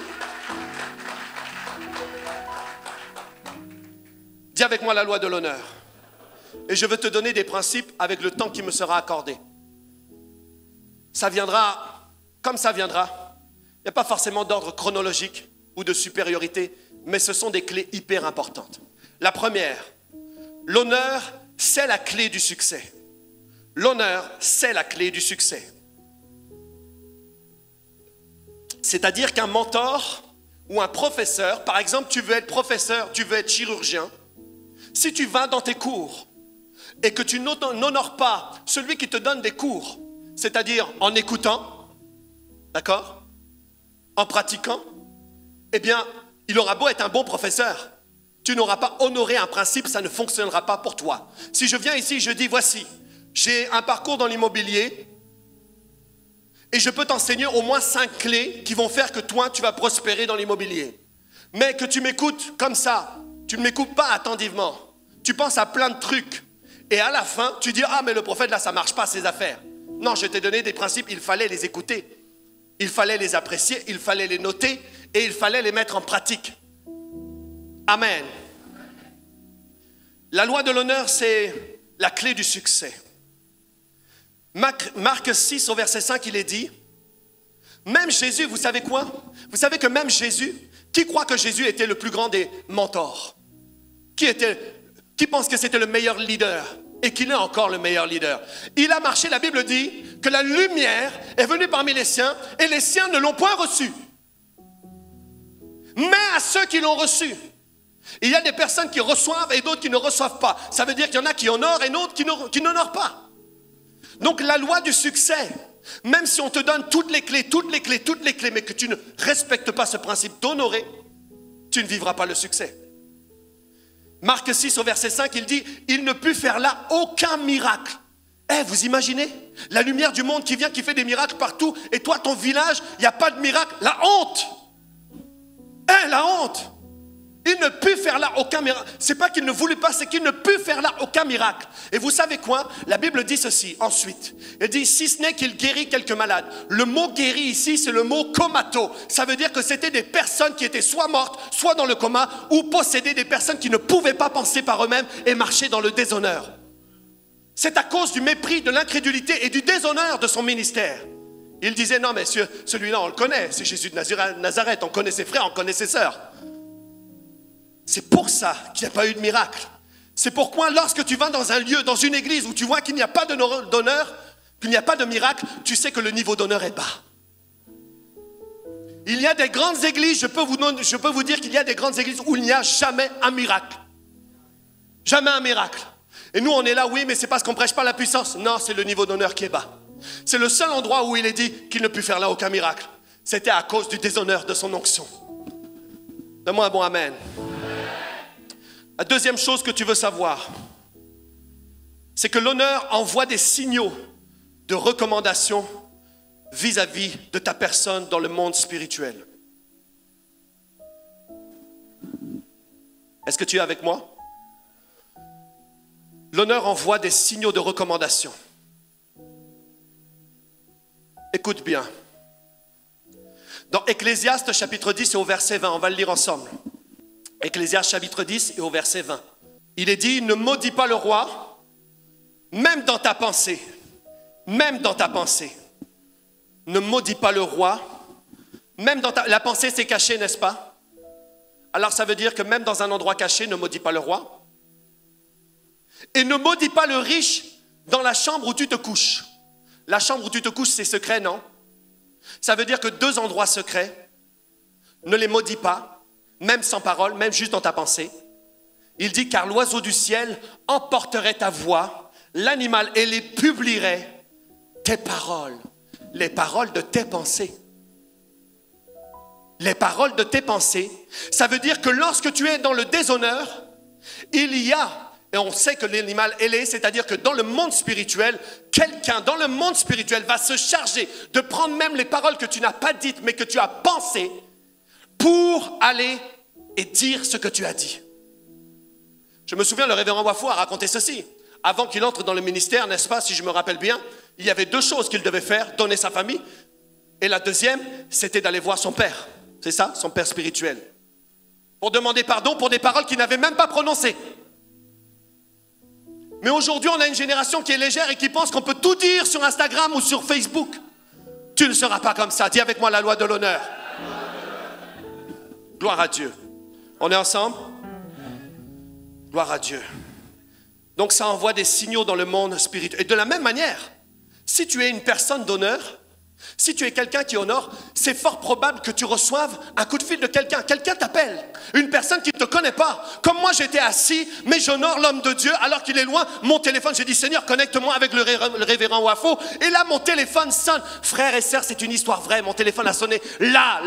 Dis avec moi la loi de l'honneur. Et je veux te donner des principes avec le temps qui me sera accordé. Ça viendra comme ça viendra. Il n'y a pas forcément d'ordre chronologique ou de supériorité, mais ce sont des clés hyper importantes. La première, l'honneur, c'est la clé du succès. L'honneur, c'est la clé du succès. C'est-à-dire qu'un mentor ou un professeur, par exemple, tu veux être professeur, tu veux être chirurgien, si tu vas dans tes cours et que tu n'honores pas celui qui te donne des cours, c'est-à-dire en écoutant, d'accord, en pratiquant, eh bien, il aura beau être un bon professeur, tu n'auras pas honoré un principe, ça ne fonctionnera pas pour toi. Si je viens ici, je dis, voici, j'ai un parcours dans l'immobilier Et je peux t'enseigner au moins 5 clés qui vont faire que toi, tu vas prospérer dans l'immobilier. Mais que tu m'écoutes comme ça, tu ne m'écoutes pas attentivement. Tu penses à plein de trucs. Et à la fin, tu dis, ah mais le prophète là, ça ne marche pas ses affaires. Non, je t'ai donné des principes, il fallait les écouter. Il fallait les apprécier, il fallait les noter et il fallait les mettre en pratique. Amen. La loi de l'honneur, c'est la clé du succès. Marc 6 au verset 5, il est dit, même Jésus, vous savez quoi? Vous savez que même Jésus, qui croit que Jésus était le plus grand des mentors? Qui pense que c'était le meilleur leader? Et qu'il est encore le meilleur leader. Il a marché, la Bible dit, que la lumière est venue parmi les siens et les siens ne l'ont point reçu. Mais à ceux qui l'ont reçu, il y a des personnes qui reçoivent et d'autres qui ne reçoivent pas. Ça veut dire qu'il y en a qui honorent et d'autres qui n'honorent pas. Donc la loi du succès, même si on te donne toutes les clés, mais que tu ne respectes pas ce principe d'honorer, tu ne vivras pas le succès. Marc 6 au verset 5, il dit, il ne put faire là aucun miracle. Vous imaginez? La lumière du monde qui vient, qui fait des miracles partout, et toi, ton village, il n'y a pas de miracle. La honte! La honte! Il ne put faire là aucun miracle. C'est pas qu'il ne voulait pas, c'est qu'il ne put faire là aucun miracle. Et vous savez quoi? La Bible dit ceci ensuite. Elle dit, si ce n'est qu'il guérit quelques malades. Le mot guéri ici, c'est le mot comato. Ça veut dire que c'était des personnes qui étaient soit mortes, soit dans le coma, ou possédaient des personnes qui ne pouvaient pas penser par eux-mêmes et marcher dans le déshonneur. C'est à cause du mépris, de l'incrédulité et du déshonneur de son ministère. Il disait, non mais celui-là on le connaît, c'est Jésus de Nazareth, on connaît ses frères, on connaît ses sœurs. C'est pour ça qu'il n'y a pas eu de miracle. C'est pourquoi lorsque tu vas dans un lieu, dans une église où tu vois qu'il n'y a pas d'honneur, qu'il n'y a pas de miracle, tu sais que le niveau d'honneur est bas. Il y a des grandes églises, je peux vous dire qu'il y a des grandes églises où il n'y a jamais un miracle. Jamais un miracle. Et nous on est là, oui mais c'est parce qu'on ne prêche pas la puissance. Non, c'est le niveau d'honneur qui est bas. C'est le seul endroit où il est dit qu'il ne put faire là aucun miracle. C'était à cause du déshonneur de son onction. Donne-moi un bon amen. La deuxième chose que tu veux savoir, c'est que l'honneur envoie des signaux de recommandation vis-à-vis de ta personne dans le monde spirituel. Est-ce que tu es avec moi? L'honneur envoie des signaux de recommandation. Écoute bien. Dans Ecclésiaste chapitre 10 et au verset 20, on va le lire ensemble. Ecclésiaste chapitre 10 et au verset 20. Il est dit, ne maudis pas le roi, même dans ta pensée. Même dans ta pensée. Ne maudis pas le roi, même dans ta... La pensée c'est caché, n'est-ce pas? Alors ça veut dire que même dans un endroit caché, ne maudis pas le roi. Et ne maudis pas le riche dans la chambre où tu te couches. La chambre où tu te couches, c'est secret, non? Ça veut dire que 2 endroits secrets, ne les maudis pas. Même sans parole, même juste dans ta pensée. Il dit, car l'oiseau du ciel emporterait ta voix, l'animal et les publierait tes paroles, les paroles de tes pensées. Les paroles de tes pensées, ça veut dire que lorsque tu es dans le déshonneur, il y a, et on sait que l'animal est, c'est-à-dire que dans le monde spirituel, quelqu'un dans le monde spirituel va se charger de prendre même les paroles que tu n'as pas dites, mais que tu as pensées, pour aller et dire ce que tu as dit. Je me souviens, le révérend Wafo a raconté ceci. Avant qu'il entre dans le ministère, n'est-ce pas, si je me rappelle bien, il y avait 2 choses qu'il devait faire, donner sa famille. Et la deuxième, c'était d'aller voir son père. C'est ça, son père spirituel. Pour demander pardon pour des paroles qu'il n'avait même pas prononcées. Mais aujourd'hui, on a une génération qui est légère et qui pense qu'on peut tout dire sur Instagram ou sur Facebook. Tu ne seras pas comme ça. Dis avec moi la loi de l'honneur. Gloire à Dieu. On est ensemble? Gloire à Dieu. Donc ça envoie des signaux dans le monde spirituel. Et de la même manière, si tu es une personne d'honneur, si tu es quelqu'un qui honore, c'est fort probable que tu reçoives un coup de fil de quelqu'un. Quelqu'un t'appelle, une personne qui ne te connaît pas. Comme moi, j'étais assis, mais j'honore l'homme de Dieu alors qu'il est loin. Mon téléphone, j'ai dit, Seigneur, connecte-moi avec le révérend Wafo. Et là, mon téléphone sonne. Frères et sœurs, c'est une histoire vraie. Mon téléphone a sonné là.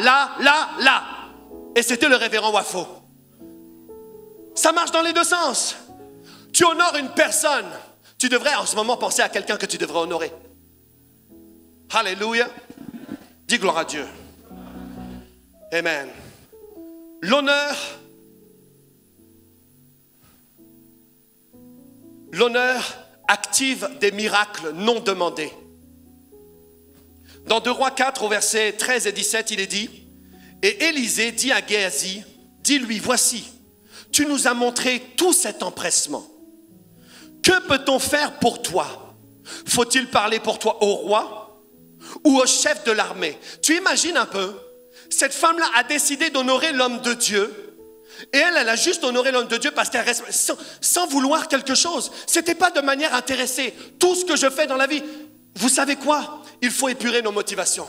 Et c'était le révérend Wafo. Ça marche dans les 2 sens. Tu honores une personne. Tu devrais en ce moment penser à quelqu'un que tu devrais honorer. Alléluia. Dis gloire à Dieu. Amen. L'honneur active des miracles non demandés. Dans 2 Rois 4, au verset 13 et 17, il est dit, « Et Élisée dit à Géasi, dis-lui, voici, tu nous as montré tout cet empressement. Que peut-on faire pour toi? Faut-il parler pour toi au roi ou au chef de l'armée? » Tu imagines un peu, cette femme-là a décidé d'honorer l'homme de Dieu. Et elle a juste honoré l'homme de Dieu parce qu'elle reste sans vouloir quelque chose. Ce n'était pas de manière intéressée. Tout ce que je fais dans la vie, vous savez quoi? Il faut épurer nos motivations.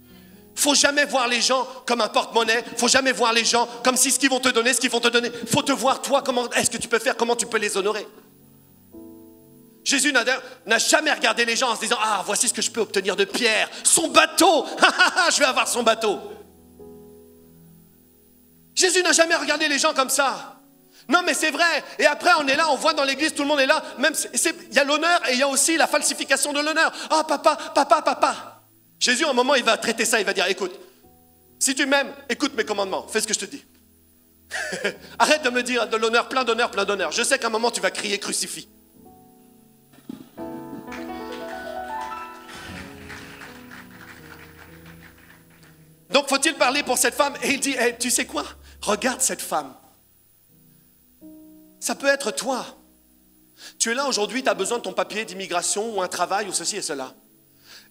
Il ne faut jamais voir les gens comme un porte-monnaie. Il ne faut jamais voir les gens comme si ce qu'ils vont te donner, ce qu'ils vont te donner. Il faut te voir toi, comment est-ce que tu peux faire, comment tu peux les honorer. Jésus n'a jamais regardé les gens en se disant « Ah, voici ce que je peux obtenir de Pierre. Son bateau, je vais avoir son bateau. » Jésus n'a jamais regardé les gens comme ça. Non, mais c'est vrai. Et après, on est là, on voit dans l'église, tout le monde est là. Même, il y a l'honneur et il y a aussi la falsification de l'honneur. Ah, papa, papa, papa. Jésus, à un moment, il va traiter ça. Il va dire, écoute, si tu m'aimes, écoute mes commandements. Fais ce que je te dis. Arrête de me dire de l'honneur, plein d'honneur, plein d'honneur. Je sais qu'à un moment, tu vas crier crucifix. Donc, faut-il parler pour cette femme? Et il dit, hey, tu sais quoi? Regarde cette femme. Ça peut être toi. Tu es là aujourd'hui, tu as besoin de ton papier d'immigration ou un travail ou ceci et cela.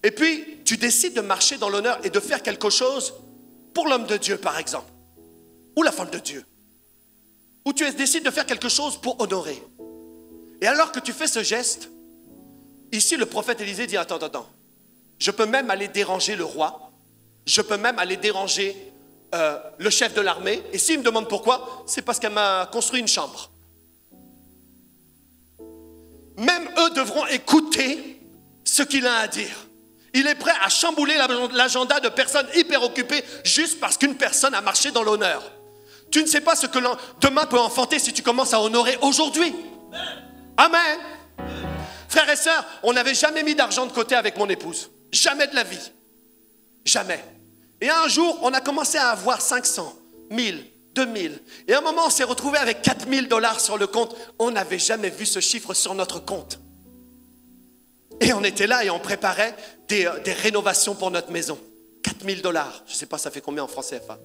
Et puis, tu décides de marcher dans l'honneur et de faire quelque chose pour l'homme de Dieu, par exemple. Ou la femme de Dieu. Ou tu décides de faire quelque chose pour honorer. Et alors que tu fais ce geste, ici le prophète Élisée dit, attends. Je peux même aller déranger le roi. Je peux même aller déranger le chef de l'armée. Et s'il me demande pourquoi, c'est parce qu'elle m'a construit une chambre. Même eux devront écouter ce qu'il a à dire. Il est prêt à chambouler l'agenda de personnes hyper occupées juste parce qu'une personne a marché dans l'honneur. Tu ne sais pas ce que demain peut enfanter si tu commences à honorer aujourd'hui. Amen. Frères et sœurs, on n'avait jamais mis d'argent de côté avec mon épouse. Jamais de la vie. Jamais. Et un jour, on a commencé à avoir 500, 1000, 2000. Et à un moment, on s'est retrouvé avec 4000 $ sur le compte. On n'avait jamais vu ce chiffre sur notre compte. Et on était là et on préparait des rénovations pour notre maison. 4000 $. Je ne sais pas, ça fait combien en francs CFA.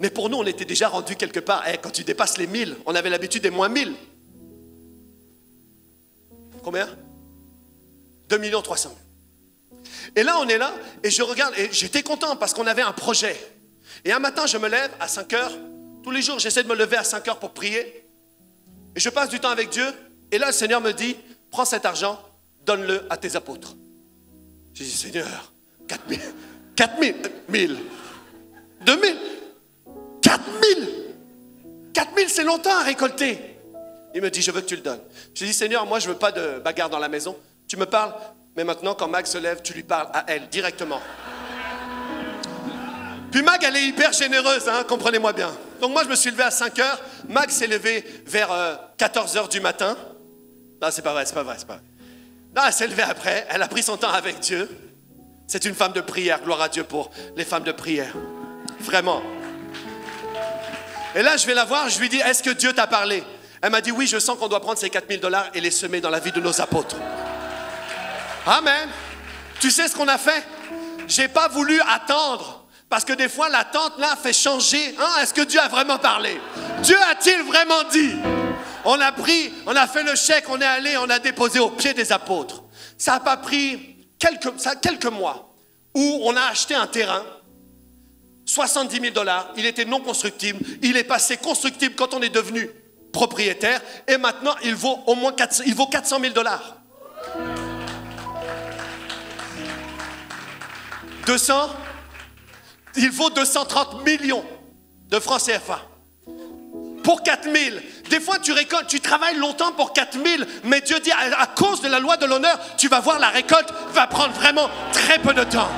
Mais pour nous, on était déjà rendu quelque part. Quand tu dépasses les 1000, on avait l'habitude des moins 1000. Combien? 2 300 000. Et là, on est là, et je regarde, et j'étais content parce qu'on avait un projet. Et un matin, je me lève à 5 heures. Tous les jours, j'essaie de me lever à 5 heures pour prier. Et je passe du temps avec Dieu. Et là, le Seigneur me dit, prends cet argent, donne-le à tes apôtres. J'ai dit, Seigneur, 4000, 4000, 1000, 2000, 4000. 4000, c'est longtemps à récolter. Il me dit, je veux que tu le donnes. J'ai dit, Seigneur, moi, je ne veux pas de bagarre dans la maison. Tu me parles. Mais maintenant, quand Mag se lève, tu lui parles à elle, directement. Puis Mag, elle est hyper généreuse, hein, comprenez-moi bien. Donc moi, je me suis levé à 5 heures. Mag s'est levé vers 14 heures du matin. Non, c'est pas vrai. Non, elle s'est levée après. Elle a pris son temps avec Dieu. C'est une femme de prière. Gloire à Dieu pour les femmes de prière. Vraiment. Et là, je vais la voir. Je lui dis, est-ce que Dieu t'a parlé? Elle m'a dit, oui, je sens qu'on doit prendre ces 4000 $ et les semer dans la vie de nos apôtres. Amen. Tu sais ce qu'on a fait? J'ai pas voulu attendre. Parce que des fois, l'attente là fait changer. Hein? Est-ce que Dieu a vraiment parlé? Dieu a-t-il vraiment dit? On a fait le chèque, on est allé, on a déposé aux pieds des apôtres. Ça n'a pas pris quelques mois où on a acheté un terrain, 70 000 $. Il était non constructible. Il est passé constructible quand on est devenu propriétaire. Et maintenant, il vaut 400 000 $. 200, il vaut 230 millions de francs CFA. Pour 4000. Des fois, tu récoltes, tu travailles longtemps pour 4000, mais Dieu dit, à cause de la loi de l'honneur, tu vas voir la récolte va prendre vraiment très peu de temps.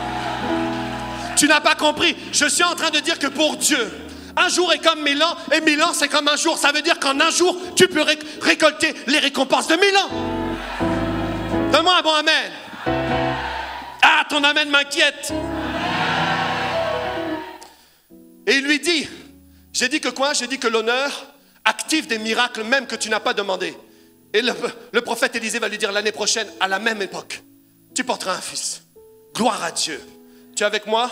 Tu n'as pas compris. Je suis en train de dire que pour Dieu, un jour est comme 1000 ans, et 1000 ans c'est comme un jour. Ça veut dire qu'en un jour, tu peux récolter les récompenses de 1000 ans. Donne-moi un bon amen. Ah, ton amen m'inquiète. Et il lui dit, j'ai dit que quoi? J'ai dit que l'honneur active des miracles même que tu n'as pas demandé. Et le prophète Élisée va lui dire l'année prochaine, à la même époque, tu porteras un fils. Gloire à Dieu. Tu es avec moi?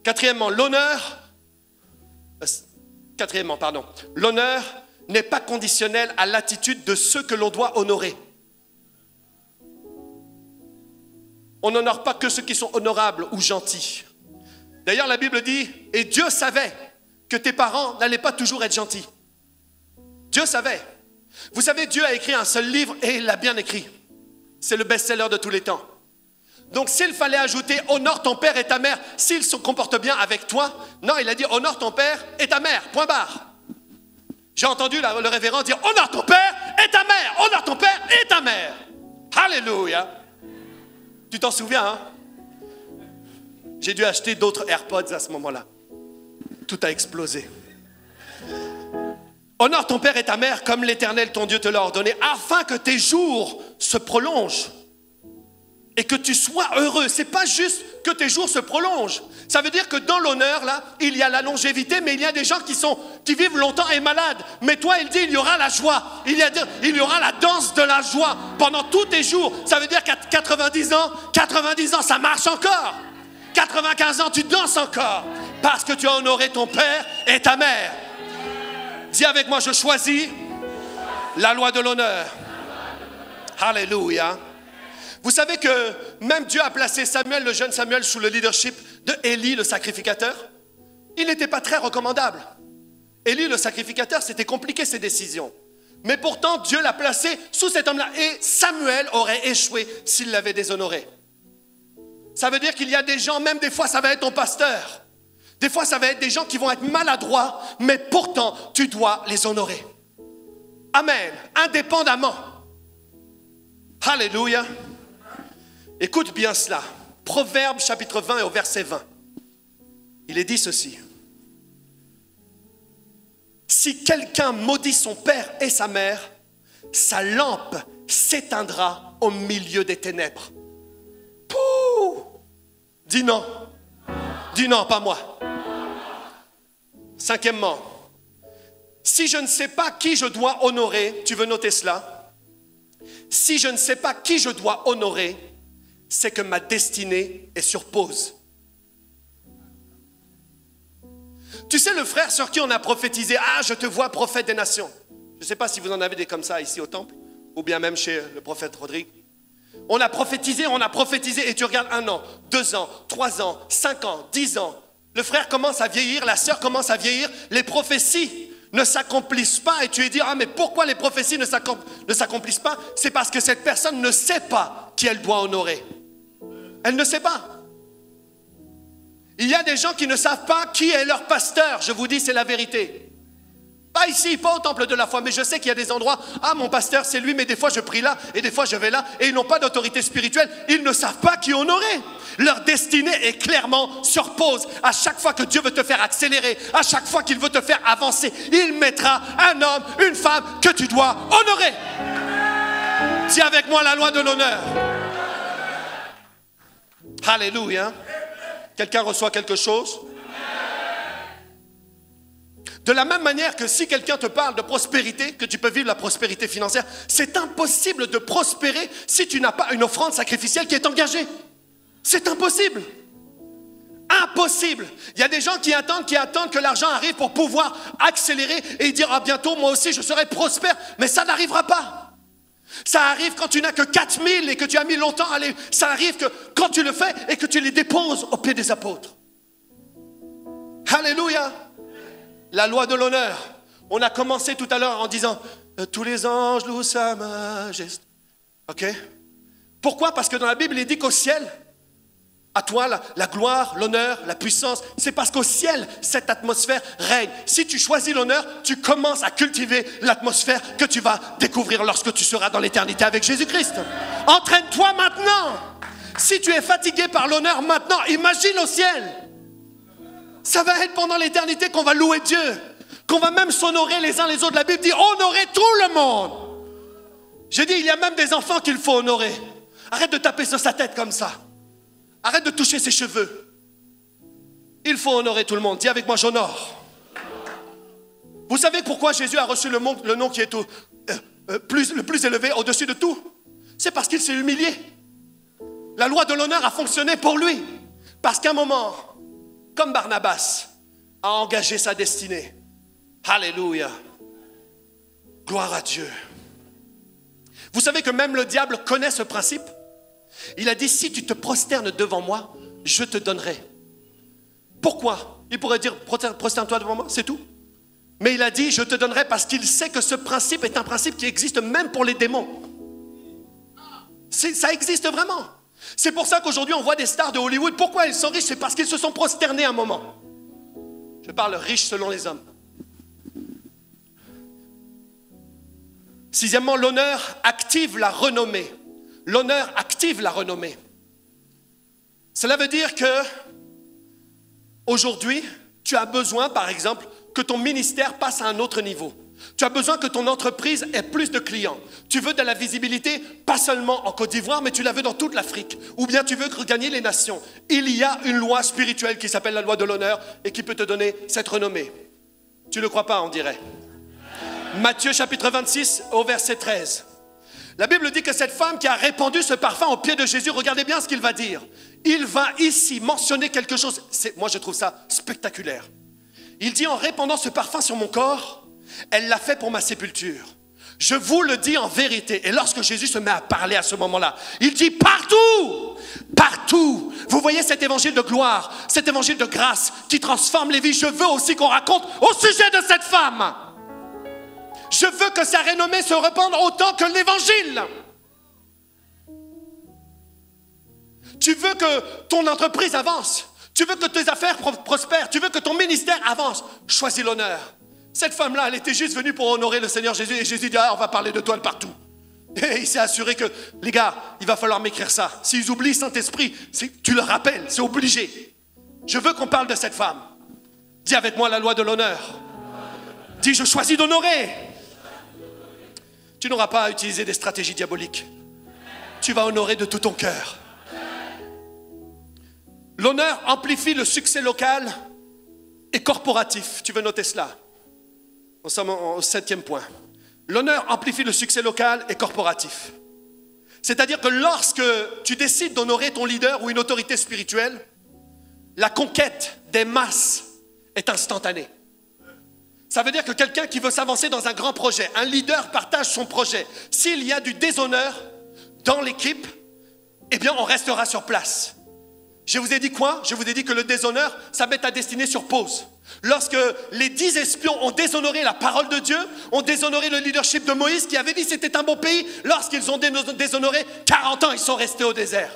Quatrièmement, l'honneur n'est pas conditionnel à l'attitude de ceux que l'on doit honorer. On n'honore pas que ceux qui sont honorables ou gentils. D'ailleurs, la Bible dit, et Dieu savait que tes parents n'allaient pas toujours être gentils. Dieu savait. Vous savez, Dieu a écrit un seul livre et il l'a bien écrit. C'est le best-seller de tous les temps. Donc s'il fallait ajouter « honore ton père et ta mère » s'ils se comportent bien avec toi, non, il a dit « honore ton père et ta mère », point barre. J'ai entendu le révérend dire « honore ton père et ta mère, honore ton père et ta mère ». Alléluia. Tu t'en souviens, hein? J'ai dû acheter d'autres AirPods à ce moment-là. Tout a explosé. Honore ton père et ta mère comme l'Éternel ton Dieu te l'a ordonné, afin que tes jours se prolongent et que tu sois heureux. C'est pas juste que tes jours se prolongent. Ça veut dire que dans l'honneur, là, il y a la longévité, mais il y a des gens qui vivent longtemps et malades. Mais toi, il dit, il y aura la joie. Il y aura la danse de la joie pendant tous tes jours. Ça veut dire qu'à 90 ans, ça marche encore. 95 ans, tu danses encore. Parce que tu as honoré ton père et ta mère. Dis avec moi, je choisis la loi de l'honneur. Alléluia. Vous savez que même Dieu a placé Samuel, le jeune Samuel, sous le leadership de Élie, le sacrificateur. Il n'était pas très recommandable. Élie, le sacrificateur, c'était compliqué ses décisions. Mais pourtant, Dieu l'a placé sous cet homme-là. Et Samuel aurait échoué s'il l'avait déshonoré. Ça veut dire qu'il y a des gens, même des fois, ça va être ton pasteur. Des fois, ça va être des gens qui vont être maladroits, mais pourtant, tu dois les honorer. Amen. Indépendamment. Alléluia. Écoute bien cela. Proverbe chapitre 20 et au verset 20. Il est dit ceci. Si quelqu'un maudit son père et sa mère, sa lampe s'éteindra au milieu des ténèbres. Pouh! Dis non. Dis non, pas moi. Cinquièmement, si je ne sais pas qui je dois honorer, tu veux noter cela? Si je ne sais pas qui je dois honorer, c'est que ma destinée est sur pause. Tu sais, le frère sur qui on a prophétisé, ah, je te vois prophète des nations. Je ne sais pas si vous en avez des comme ça ici au temple, ou bien même chez le prophète Rodrigue. On a prophétisé, et tu regardes 1 an, 2 ans, 3 ans, 5 ans, 10 ans. Le frère commence à vieillir, la sœur commence à vieillir, les prophéties ne s'accomplissent pas et tu es dit, ah mais pourquoi les prophéties ne s'accomplissent pas? C'est parce que cette personne ne sait pas qui elle doit honorer. Elle ne sait pas. Il y a des gens qui ne savent pas qui est leur pasteur, je vous dis, c'est la vérité. Pas ici, pas au temple de la foi, mais je sais qu'il y a des endroits, ah mon pasteur c'est lui, mais des fois je prie là, et des fois je vais là, et ils n'ont pas d'autorité spirituelle, ils ne savent pas qui honorer. Leur destinée est clairement sur pause. À chaque fois que Dieu veut te faire accélérer, à chaque fois qu'il veut te faire avancer, il mettra un homme, une femme que tu dois honorer. Dis avec moi la loi de l'honneur. Alléluia. Quelqu'un reçoit quelque chose? De la même manière que si quelqu'un te parle de prospérité, que tu peux vivre la prospérité financière, c'est impossible de prospérer si tu n'as pas une offrande sacrificielle qui est engagée. C'est impossible. Impossible. Il y a des gens qui attendent que l'argent arrive pour pouvoir accélérer et dire, ah bientôt moi aussi je serai prospère, mais ça n'arrivera pas. Ça arrive quand tu n'as que 4000 et que tu as mis longtemps à aller. Ça arrive que quand tu le fais et que tu les déposes aux pieds des apôtres. Alléluia. La loi de l'honneur. On a commencé tout à l'heure en disant tous les anges louent sa majesté. Ok? Pourquoi? Parce que dans la Bible, il dit qu'au ciel, à toi, la gloire, l'honneur, la puissance, c'est parce qu'au ciel, cette atmosphère règne. Si tu choisis l'honneur, tu commences à cultiver l'atmosphère que tu vas découvrir lorsque tu seras dans l'éternité avec Jésus-Christ. Entraîne-toi maintenant. Si tu es fatigué par l'honneur maintenant, imagine au ciel. Ça va être pendant l'éternité qu'on va louer Dieu, qu'on va même s'honorer les uns les autres. La Bible dit honorer tout le monde. J'ai dit, il y a même des enfants qu'il faut honorer. Arrête de taper sur sa tête comme ça. Arrête de toucher ses cheveux. Il faut honorer tout le monde. Dis avec moi, j'honore. Vous savez pourquoi Jésus a reçu le nom qui est le plus élevé au-dessus de tout? C'est parce qu'il s'est humilié. La loi de l'honneur a fonctionné pour lui. Parce qu'à un moment, comme Barnabas a engagé sa destinée. Alléluia. Gloire à Dieu. Vous savez que même le diable connaît ce principe. Il a dit, si tu te prosternes devant moi, je te donnerai. Pourquoi? Il pourrait dire, prosterne-toi devant moi, c'est tout. Mais il a dit, je te donnerai parce qu'il sait que ce principe est un principe qui existe même pour les démons. Ça existe vraiment. C'est pour ça qu'aujourd'hui on voit des stars de Hollywood. Pourquoi ils sont riches? C'est parce qu'ils se sont prosternés un moment. Je parle riches selon les hommes. Sixièmement, l'honneur active la renommée. L'honneur active la renommée. Cela veut dire que aujourd'hui, tu as besoin, par exemple, que ton ministère passe à un autre niveau. Tu as besoin que ton entreprise ait plus de clients. Tu veux de la visibilité, pas seulement en Côte d'Ivoire, mais tu la veux dans toute l'Afrique. Ou bien tu veux regagner les nations. Il y a une loi spirituelle qui s'appelle la loi de l'honneur et qui peut te donner cette renommée. Tu ne le crois pas, on dirait. Matthieu chapitre 26 au verset 13. La Bible dit que cette femme qui a répandu ce parfum aux pieds de Jésus, regardez bien ce qu'il va dire. Il va ici mentionner quelque chose. Moi je trouve ça spectaculaire. Il dit, en répandant ce parfum sur mon corps, elle l'a fait pour ma sépulture. Je vous le dis en vérité. Et lorsque Jésus se met à parler à ce moment-là, il dit partout, partout. Vous voyez cet évangile de gloire, cet évangile de grâce qui transforme les vies. Je veux aussi qu'on raconte au sujet de cette femme. Je veux que sa renommée se répande autant que l'évangile. Tu veux que ton entreprise avance. Tu veux que tes affaires prospèrent. Tu veux que ton ministère avance. Choisis l'honneur. Cette femme-là, elle était juste venue pour honorer le Seigneur Jésus. Et Jésus dit, on va parler de toi de partout. Et il s'est assuré que, les gars, il va falloir m'écrire ça. S'ils oublient Saint-Esprit, tu le rappelles, c'est obligé. Je veux qu'on parle de cette femme. Dis avec moi la loi de l'honneur. Dis, je choisis d'honorer. Tu n'auras pas à utiliser des stratégies diaboliques. Tu vas honorer de tout ton cœur. L'honneur amplifie le succès local et corporatif. Tu veux noter cela? Nous sommes au 7e point. L'honneur amplifie le succès local et corporatif. C'est-à-dire que lorsque tu décides d'honorer ton leader ou une autorité spirituelle, la conquête des masses est instantanée. Ça veut dire que quelqu'un qui veut s'avancer dans un grand projet, un leader partage son projet. S'il y a du déshonneur dans l'équipe, eh bien on restera sur place. Je vous ai dit quoi? Je vous ai dit que le déshonneur, ça met ta destinée sur pause. Lorsque les 10 espions ont déshonoré la parole de Dieu, ont déshonoré le leadership de Moïse qui avait dit que c'était un bon pays, lorsqu'ils ont déshonoré, 40 ans ils sont restés au désert.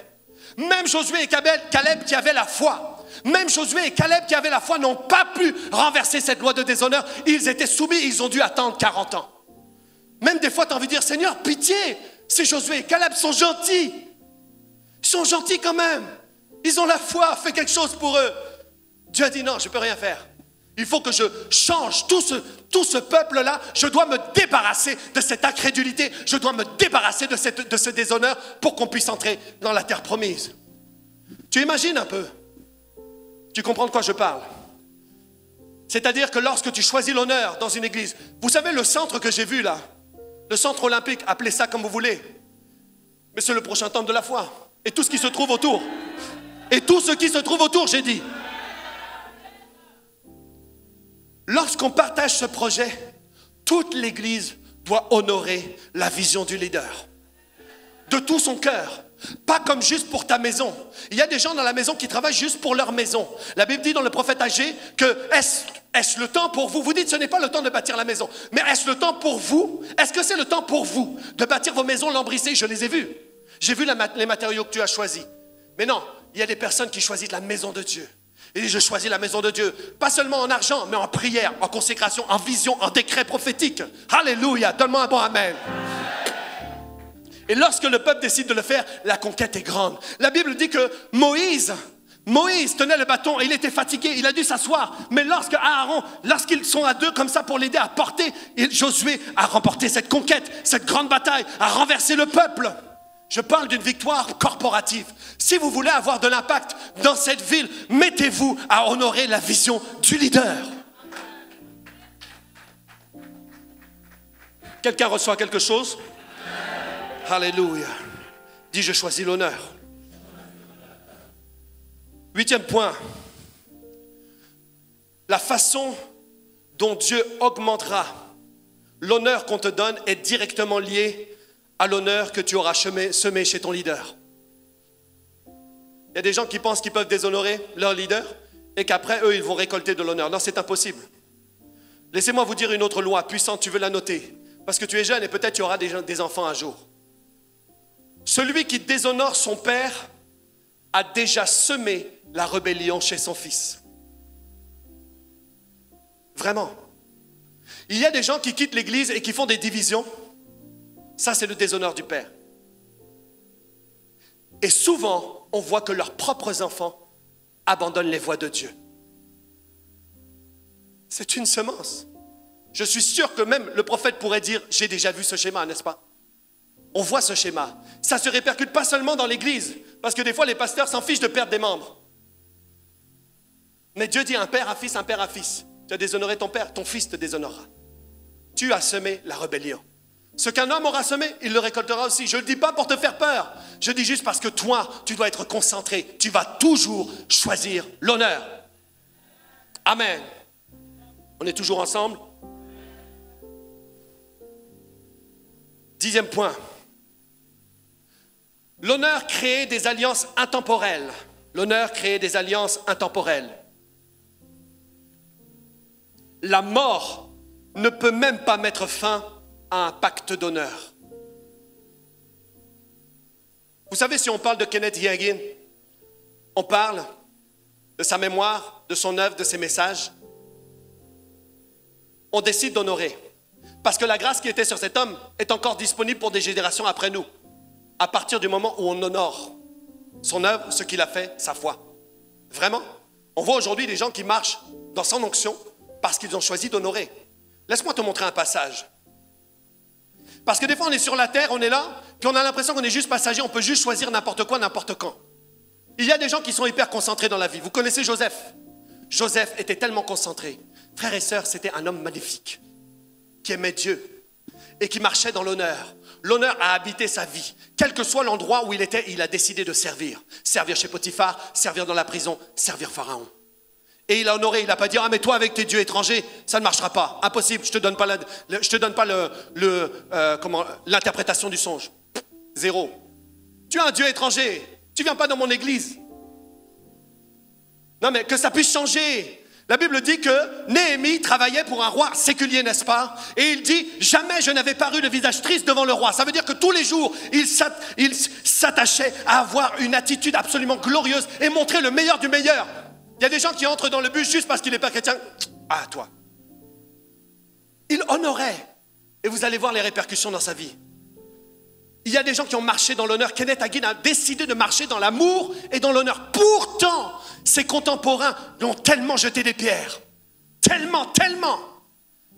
Même Josué et Caleb qui avaient la foi, même Josué et Caleb qui avaient la foi n'ont pas pu renverser cette loi de déshonneur. Ils étaient soumis, ils ont dû attendre 40 ans. Même des fois tu as envie de dire, Seigneur, pitié, ces Josué et Caleb sont gentils. Ils sont gentils quand même. Ils ont la foi, fais quelque chose pour eux. Dieu a dit non, je ne peux rien faire. Il faut que je change tout ce peuple-là. Je dois me débarrasser de cette incrédulité. Je dois me débarrasser de ce déshonneur pour qu'on puisse entrer dans la terre promise. Tu imagines un peu? Tu comprends de quoi je parle? C'est-à-dire que lorsque tu choisis l'honneur dans une église, vous savez le centre que j'ai vu là, le centre olympique, appelez ça comme vous voulez, mais c'est le prochain temple de la foi. Et tout ce qui se trouve autour. Et tout ce qui se trouve autour, j'ai dit. Lorsqu'on partage ce projet, toute l'Église doit honorer la vision du leader. De tout son cœur. Pas comme juste pour ta maison. Il y a des gens dans la maison qui travaillent juste pour leur maison. La Bible dit dans le prophète Agé que est-ce le temps pour vous? Vous dites ce n'est pas le temps de bâtir la maison. Mais est-ce le temps pour vous? Est-ce que c'est le temps pour vous de bâtir vos maisons lambrissées? Je les ai vues. J'ai vu les matériaux que tu as choisis. Mais non, il y a des personnes qui choisissent la maison de Dieu. Et je choisis la maison de Dieu, pas seulement en argent, mais en prière, en consécration, en vision, en décret prophétique. Alléluia, donne-moi un bon amen. Et lorsque le peuple décide de le faire, la conquête est grande. La Bible dit que Moïse tenait le bâton et il était fatigué, il a dû s'asseoir. Mais lorsqu'ils sont à deux comme ça pour l'aider à porter, Josué a remporté cette conquête, cette grande bataille, a renversé le peuple. Je parle d'une victoire corporative. Si vous voulez avoir de l'impact dans cette ville, mettez-vous à honorer la vision du leader. Quelqu'un reçoit quelque chose? Alléluia. Dis, je choisis l'honneur. 8e point. La façon dont Dieu augmentera l'honneur qu'on te donne est directement liée à l'honneur que tu auras semé chez ton leader. Il y a des gens qui pensent qu'ils peuvent déshonorer leur leader et qu'après, eux, ils vont récolter de l'honneur. Non, c'est impossible. Laissez-moi vous dire une autre loi puissante, tu veux la noter. Parce que tu es jeune et peut-être tu auras des enfants un jour. Celui qui déshonore son père a déjà semé la rébellion chez son fils. Vraiment. Il y a des gens qui quittent l'église et qui font des divisions. Ça, c'est le déshonneur du père. Et souvent, on voit que leurs propres enfants abandonnent les voies de Dieu. C'est une semence. Je suis sûr que même le prophète pourrait dire, j'ai déjà vu ce schéma, n'est-ce pas? On voit ce schéma. Ça ne se répercute pas seulement dans l'église, parce que des fois, les pasteurs s'en fichent de perdre des membres. Mais Dieu dit un père à fils, un père à fils. Tu as déshonoré ton père, ton fils te déshonorera. Tu as semé la rébellion. Ce qu'un homme aura semé, il le récoltera aussi. Je ne le dis pas pour te faire peur. Je dis juste parce que toi, tu dois être concentré. Tu vas toujours choisir l'honneur. Amen. On est toujours ensemble? 10e point. L'honneur crée des alliances intemporelles. L'honneur crée des alliances intemporelles. La mort ne peut même pas mettre fin à un pacte d'honneur. Vous savez, si on parle de Kenneth Hagin, on parle de sa mémoire, de son œuvre, de ses messages. On décide d'honorer. Parce que la grâce qui était sur cet homme est encore disponible pour des générations après nous. À partir du moment où on honore son œuvre, ce qu'il a fait, sa foi. Vraiment. On voit aujourd'hui des gens qui marchent dans son onction parce qu'ils ont choisi d'honorer. Laisse-moi te montrer un passage. Parce que des fois, on est sur la terre, on est là, puis on a l'impression qu'on est juste passager, on peut juste choisir n'importe quoi, n'importe quand. Il y a des gens qui sont hyper concentrés dans la vie. Vous connaissez Joseph? Joseph était tellement concentré. Frères et sœurs, c'était un homme magnifique, qui aimait Dieu et qui marchait dans l'honneur. L'honneur a habité sa vie. Quel que soit l'endroit où il était, il a décidé de servir. Servir chez Potiphar, servir dans la prison, servir Pharaon. Et il a honoré, il n'a pas dit « Ah mais toi avec tes dieux étrangers, ça ne marchera pas. Impossible, je te donne pas l'interprétation du songe. » Zéro. Tu as un dieu étranger, tu ne viens pas dans mon église. Non mais que ça puisse changer. La Bible dit que Néhémie travaillait pour un roi séculier, n'est-ce pas? Et il dit, jamais je n'avais paru le visage triste devant le roi. Ça veut dire que tous les jours, il s'attachait à avoir une attitude absolument glorieuse et montrer le meilleur du meilleur. Il y a des gens qui entrent dans le bus juste parce qu'il n'est pas chrétien. Ah, toi. Il honorait. Et vous allez voir les répercussions dans sa vie. Il y a des gens qui ont marché dans l'honneur. Kenneth Hagin a décidé de marcher dans l'amour et dans l'honneur. Pourtant, ses contemporains lui ont tellement jeté des pierres. Tellement, tellement.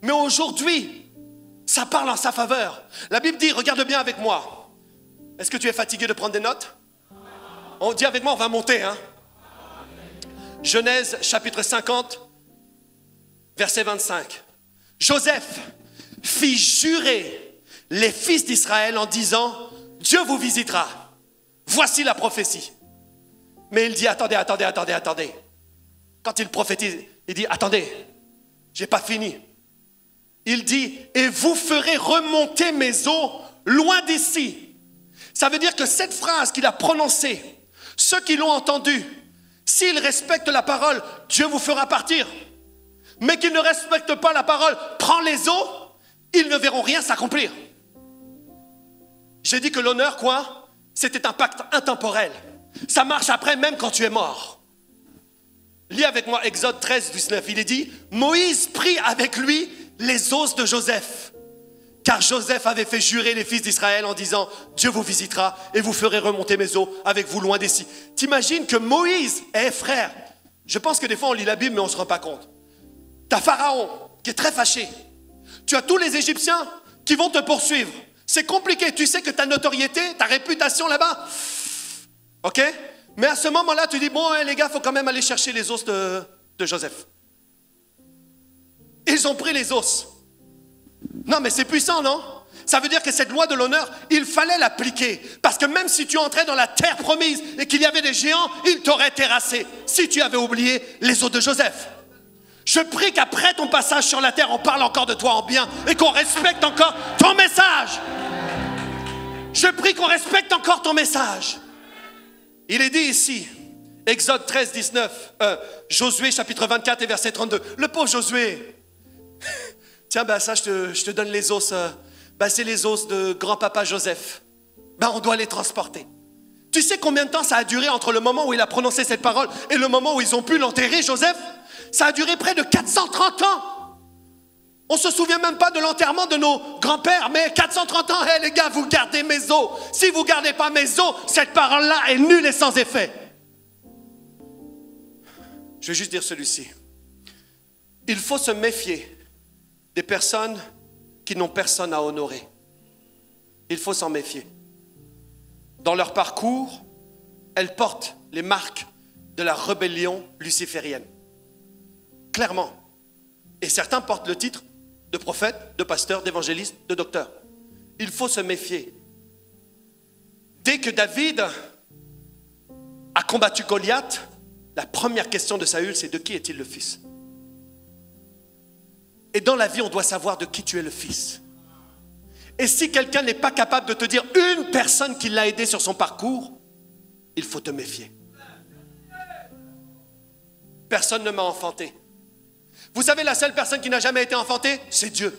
Mais aujourd'hui, ça parle en sa faveur. La Bible dit, regarde bien avec moi. Est-ce que tu es fatigué de prendre des notes? On dit avec moi, on va monter. Hein? Genèse chapitre 50, verset 25. Joseph fit jurer les fils d'Israël en disant, Dieu vous visitera. Voici la prophétie. Mais il dit, attendez. Quand il prophétise, il dit, attendez, j'ai pas fini. Il dit, et vous ferez remonter mes eaux loin d'ici. Ça veut dire que cette phrase qu'il a prononcée, ceux qui l'ont entendue, s'ils respectent la parole, Dieu vous fera partir. Mais qu'ils ne respectent pas la parole, prends les eaux, ils ne verront rien s'accomplir. J'ai dit que l'honneur, quoi? C'était un pacte intemporel. Ça marche après, même quand tu es mort. Lis avec moi Exode 13, 19. Il est dit, Moïse prit avec lui les os de Joseph. Car Joseph avait fait jurer les fils d'Israël en disant, Dieu vous visitera et vous ferez remonter mes eaux avec vous loin d'ici. T'imagines que Moïs, frère, je pense que des fois on lit la Bible mais on ne se rend pas compte. T'as Pharaon qui est très fâché. Tu as tous les Égyptiens qui vont te poursuivre. C'est compliqué. Tu sais que ta notoriété, ta réputation là-bas, ok? Mais à ce moment-là, tu dis, bon, les gars, il faut quand même aller chercher les os de Joseph. Ils ont pris les os. Non, mais c'est puissant, non? Ça veut dire que cette loi de l'honneur, il fallait l'appliquer. Parce que même si tu entrais dans la terre promise et qu'il y avait des géants, ils t'auraient terrassé si tu avais oublié les os de Joseph. Je prie qu'après ton passage sur la terre, on parle encore de toi en bien et qu'on respecte encore ton message. Je prie qu'on respecte encore ton message. Il est dit ici, Exode 13, 19, Josué chapitre 24 et verset 32. Le pauvre Josué, tiens, ben ça, je te donne les os. C'est les os de grand-papa Joseph. On doit les transporter. Tu sais combien de temps ça a duré entre le moment où il a prononcé cette parole et le moment où ils ont pu l'enterrer, Joseph? Ça a duré près de 430 ans. On ne se souvient même pas de l'enterrement de nos grands-pères, mais 430 ans, les gars, vous gardez mes os. Si vous ne gardez pas mes os, cette parole-là est nulle et sans effet. Je vais juste dire celui-ci. Il faut se méfier des personnes qui n'ont personne à honorer. Il faut s'en méfier. Dans leur parcours, elles portent les marques de la rébellion luciférienne. Clairement. Et certains portent le titre de prophète, de pasteur, d'évangéliste, de docteur. Il faut se méfier. Dès que David a combattu Goliath, la première question de Saül, c'est de qui est-il le fils? Et dans la vie, on doit savoir de qui tu es le fils. Et si quelqu'un n'est pas capable de te dire une personne qui l'a aidé sur son parcours, il faut te méfier. Personne ne m'a enfanté. Vous savez, la seule personne qui n'a jamais été enfantée, c'est Dieu.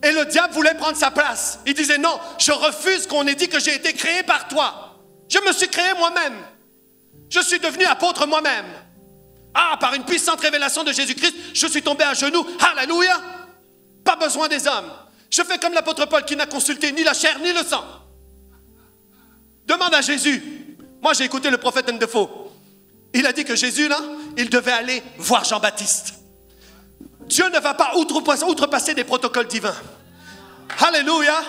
Et le diable voulait prendre sa place. Il disait non, je refuse qu'on ait dit que j'ai été créé par toi. Je me suis créé moi-même. Je suis devenu apôtre moi-même. Par une puissante révélation de Jésus-Christ, je suis tombé à genoux. Alléluia. Pas besoin des hommes. Je fais comme l'apôtre Paul qui n'a consulté ni la chair ni le sang. Demande à Jésus. Moi, j'ai écouté le prophète Ndefo. Il a dit que Jésus, là, il devait aller voir Jean-Baptiste. Dieu ne va pas outrepasser des protocoles divins. Alléluia.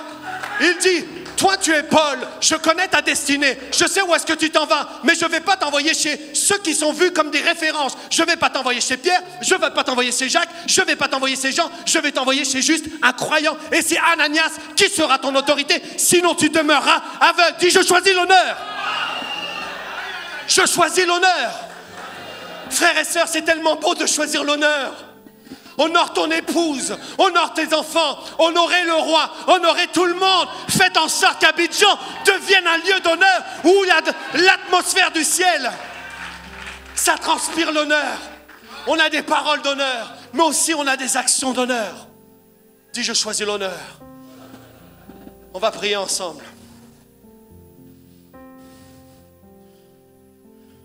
Il dit, toi tu es Paul, je connais ta destinée, je sais où est-ce que tu t'en vas, mais je ne vais pas t'envoyer chez ceux qui sont vus comme des références. Je ne vais pas t'envoyer chez Pierre, je ne vais pas t'envoyer chez Jacques, je ne vais pas t'envoyer chez Jean, je vais t'envoyer chez juste un croyant. Et c'est Ananias qui sera ton autorité, sinon tu demeureras aveugle. Dis, je choisis l'honneur. Je choisis l'honneur. Frères et sœurs, c'est tellement beau de choisir l'honneur. Honore ton épouse, honore tes enfants, honorez le roi, honorez tout le monde. Faites en sorte qu'Abidjan devienne un lieu d'honneur où il y a l'atmosphère du ciel. Ça transpire l'honneur. On a des paroles d'honneur, mais aussi on a des actions d'honneur. Dis, je choisis l'honneur. On va prier ensemble.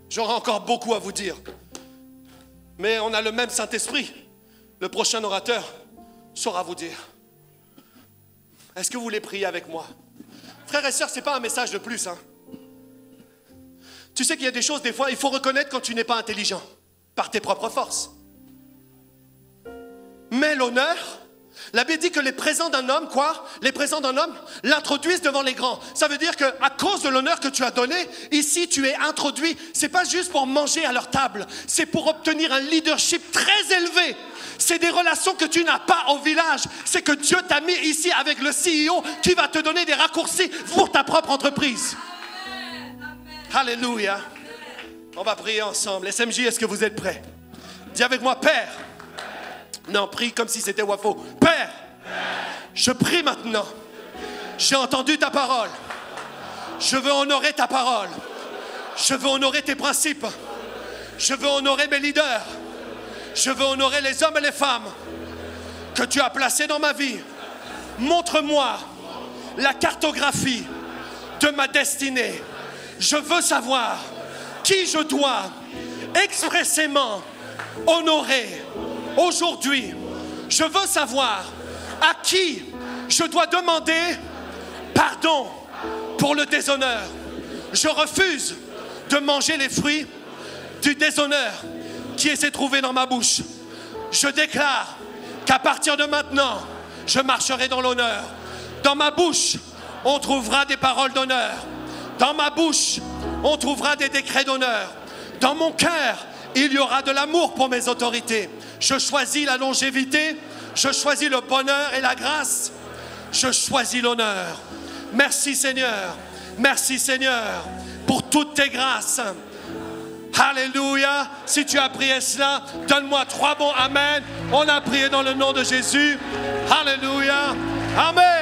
J'aurai encore beaucoup à vous dire, mais on a le même Saint-Esprit. Le prochain orateur saura vous dire. Est-ce que vous voulez prier avec moi? Frères et sœurs, ce n'est pas un message de plus. Tu sais qu'il y a des choses, des fois, il faut reconnaître quand tu n'es pas intelligent, par tes propres forces. Mais l'honneur, la Bible dit que les présents d'un homme, les présents d'un homme l'introduisent devant les grands. Ça veut dire qu'à cause de l'honneur que tu as donné, ici tu es introduit. Ce n'est pas juste pour manger à leur table, c'est pour obtenir un leadership très élevé. C'est des relations que tu n'as pas au village. C'est que Dieu t'a mis ici avec le CEO qui va te donner des raccourcis pour ta propre entreprise. Alléluia. On va prier ensemble. SMJ, est-ce que vous êtes prêts? Dis avec moi, Père. Non, prie comme si c'était Wafo. Père, je prie maintenant. J'ai entendu ta parole. Je veux honorer ta parole. Je veux honorer tes principes. Je veux honorer mes leaders. Je veux honorer les hommes et les femmes que tu as placés dans ma vie. Montre-moi la cartographie de ma destinée. Je veux savoir qui je dois expressément honorer aujourd'hui. Je veux savoir à qui je dois demander pardon pour le déshonneur. Je refuse de manger les fruits du déshonneur qui s'est trouvé dans ma bouche. Je déclare qu'à partir de maintenant, je marcherai dans l'honneur. Dans ma bouche, on trouvera des paroles d'honneur. Dans ma bouche, on trouvera des décrets d'honneur. Dans mon cœur, il y aura de l'amour pour mes autorités. Je choisis la longévité, je choisis le bonheur et la grâce. Je choisis l'honneur. Merci Seigneur, pour toutes tes grâces. Alléluia. Si tu as prié cela, donne-moi 3 bons amen. On a prié dans le nom de Jésus. Alléluia. Amen.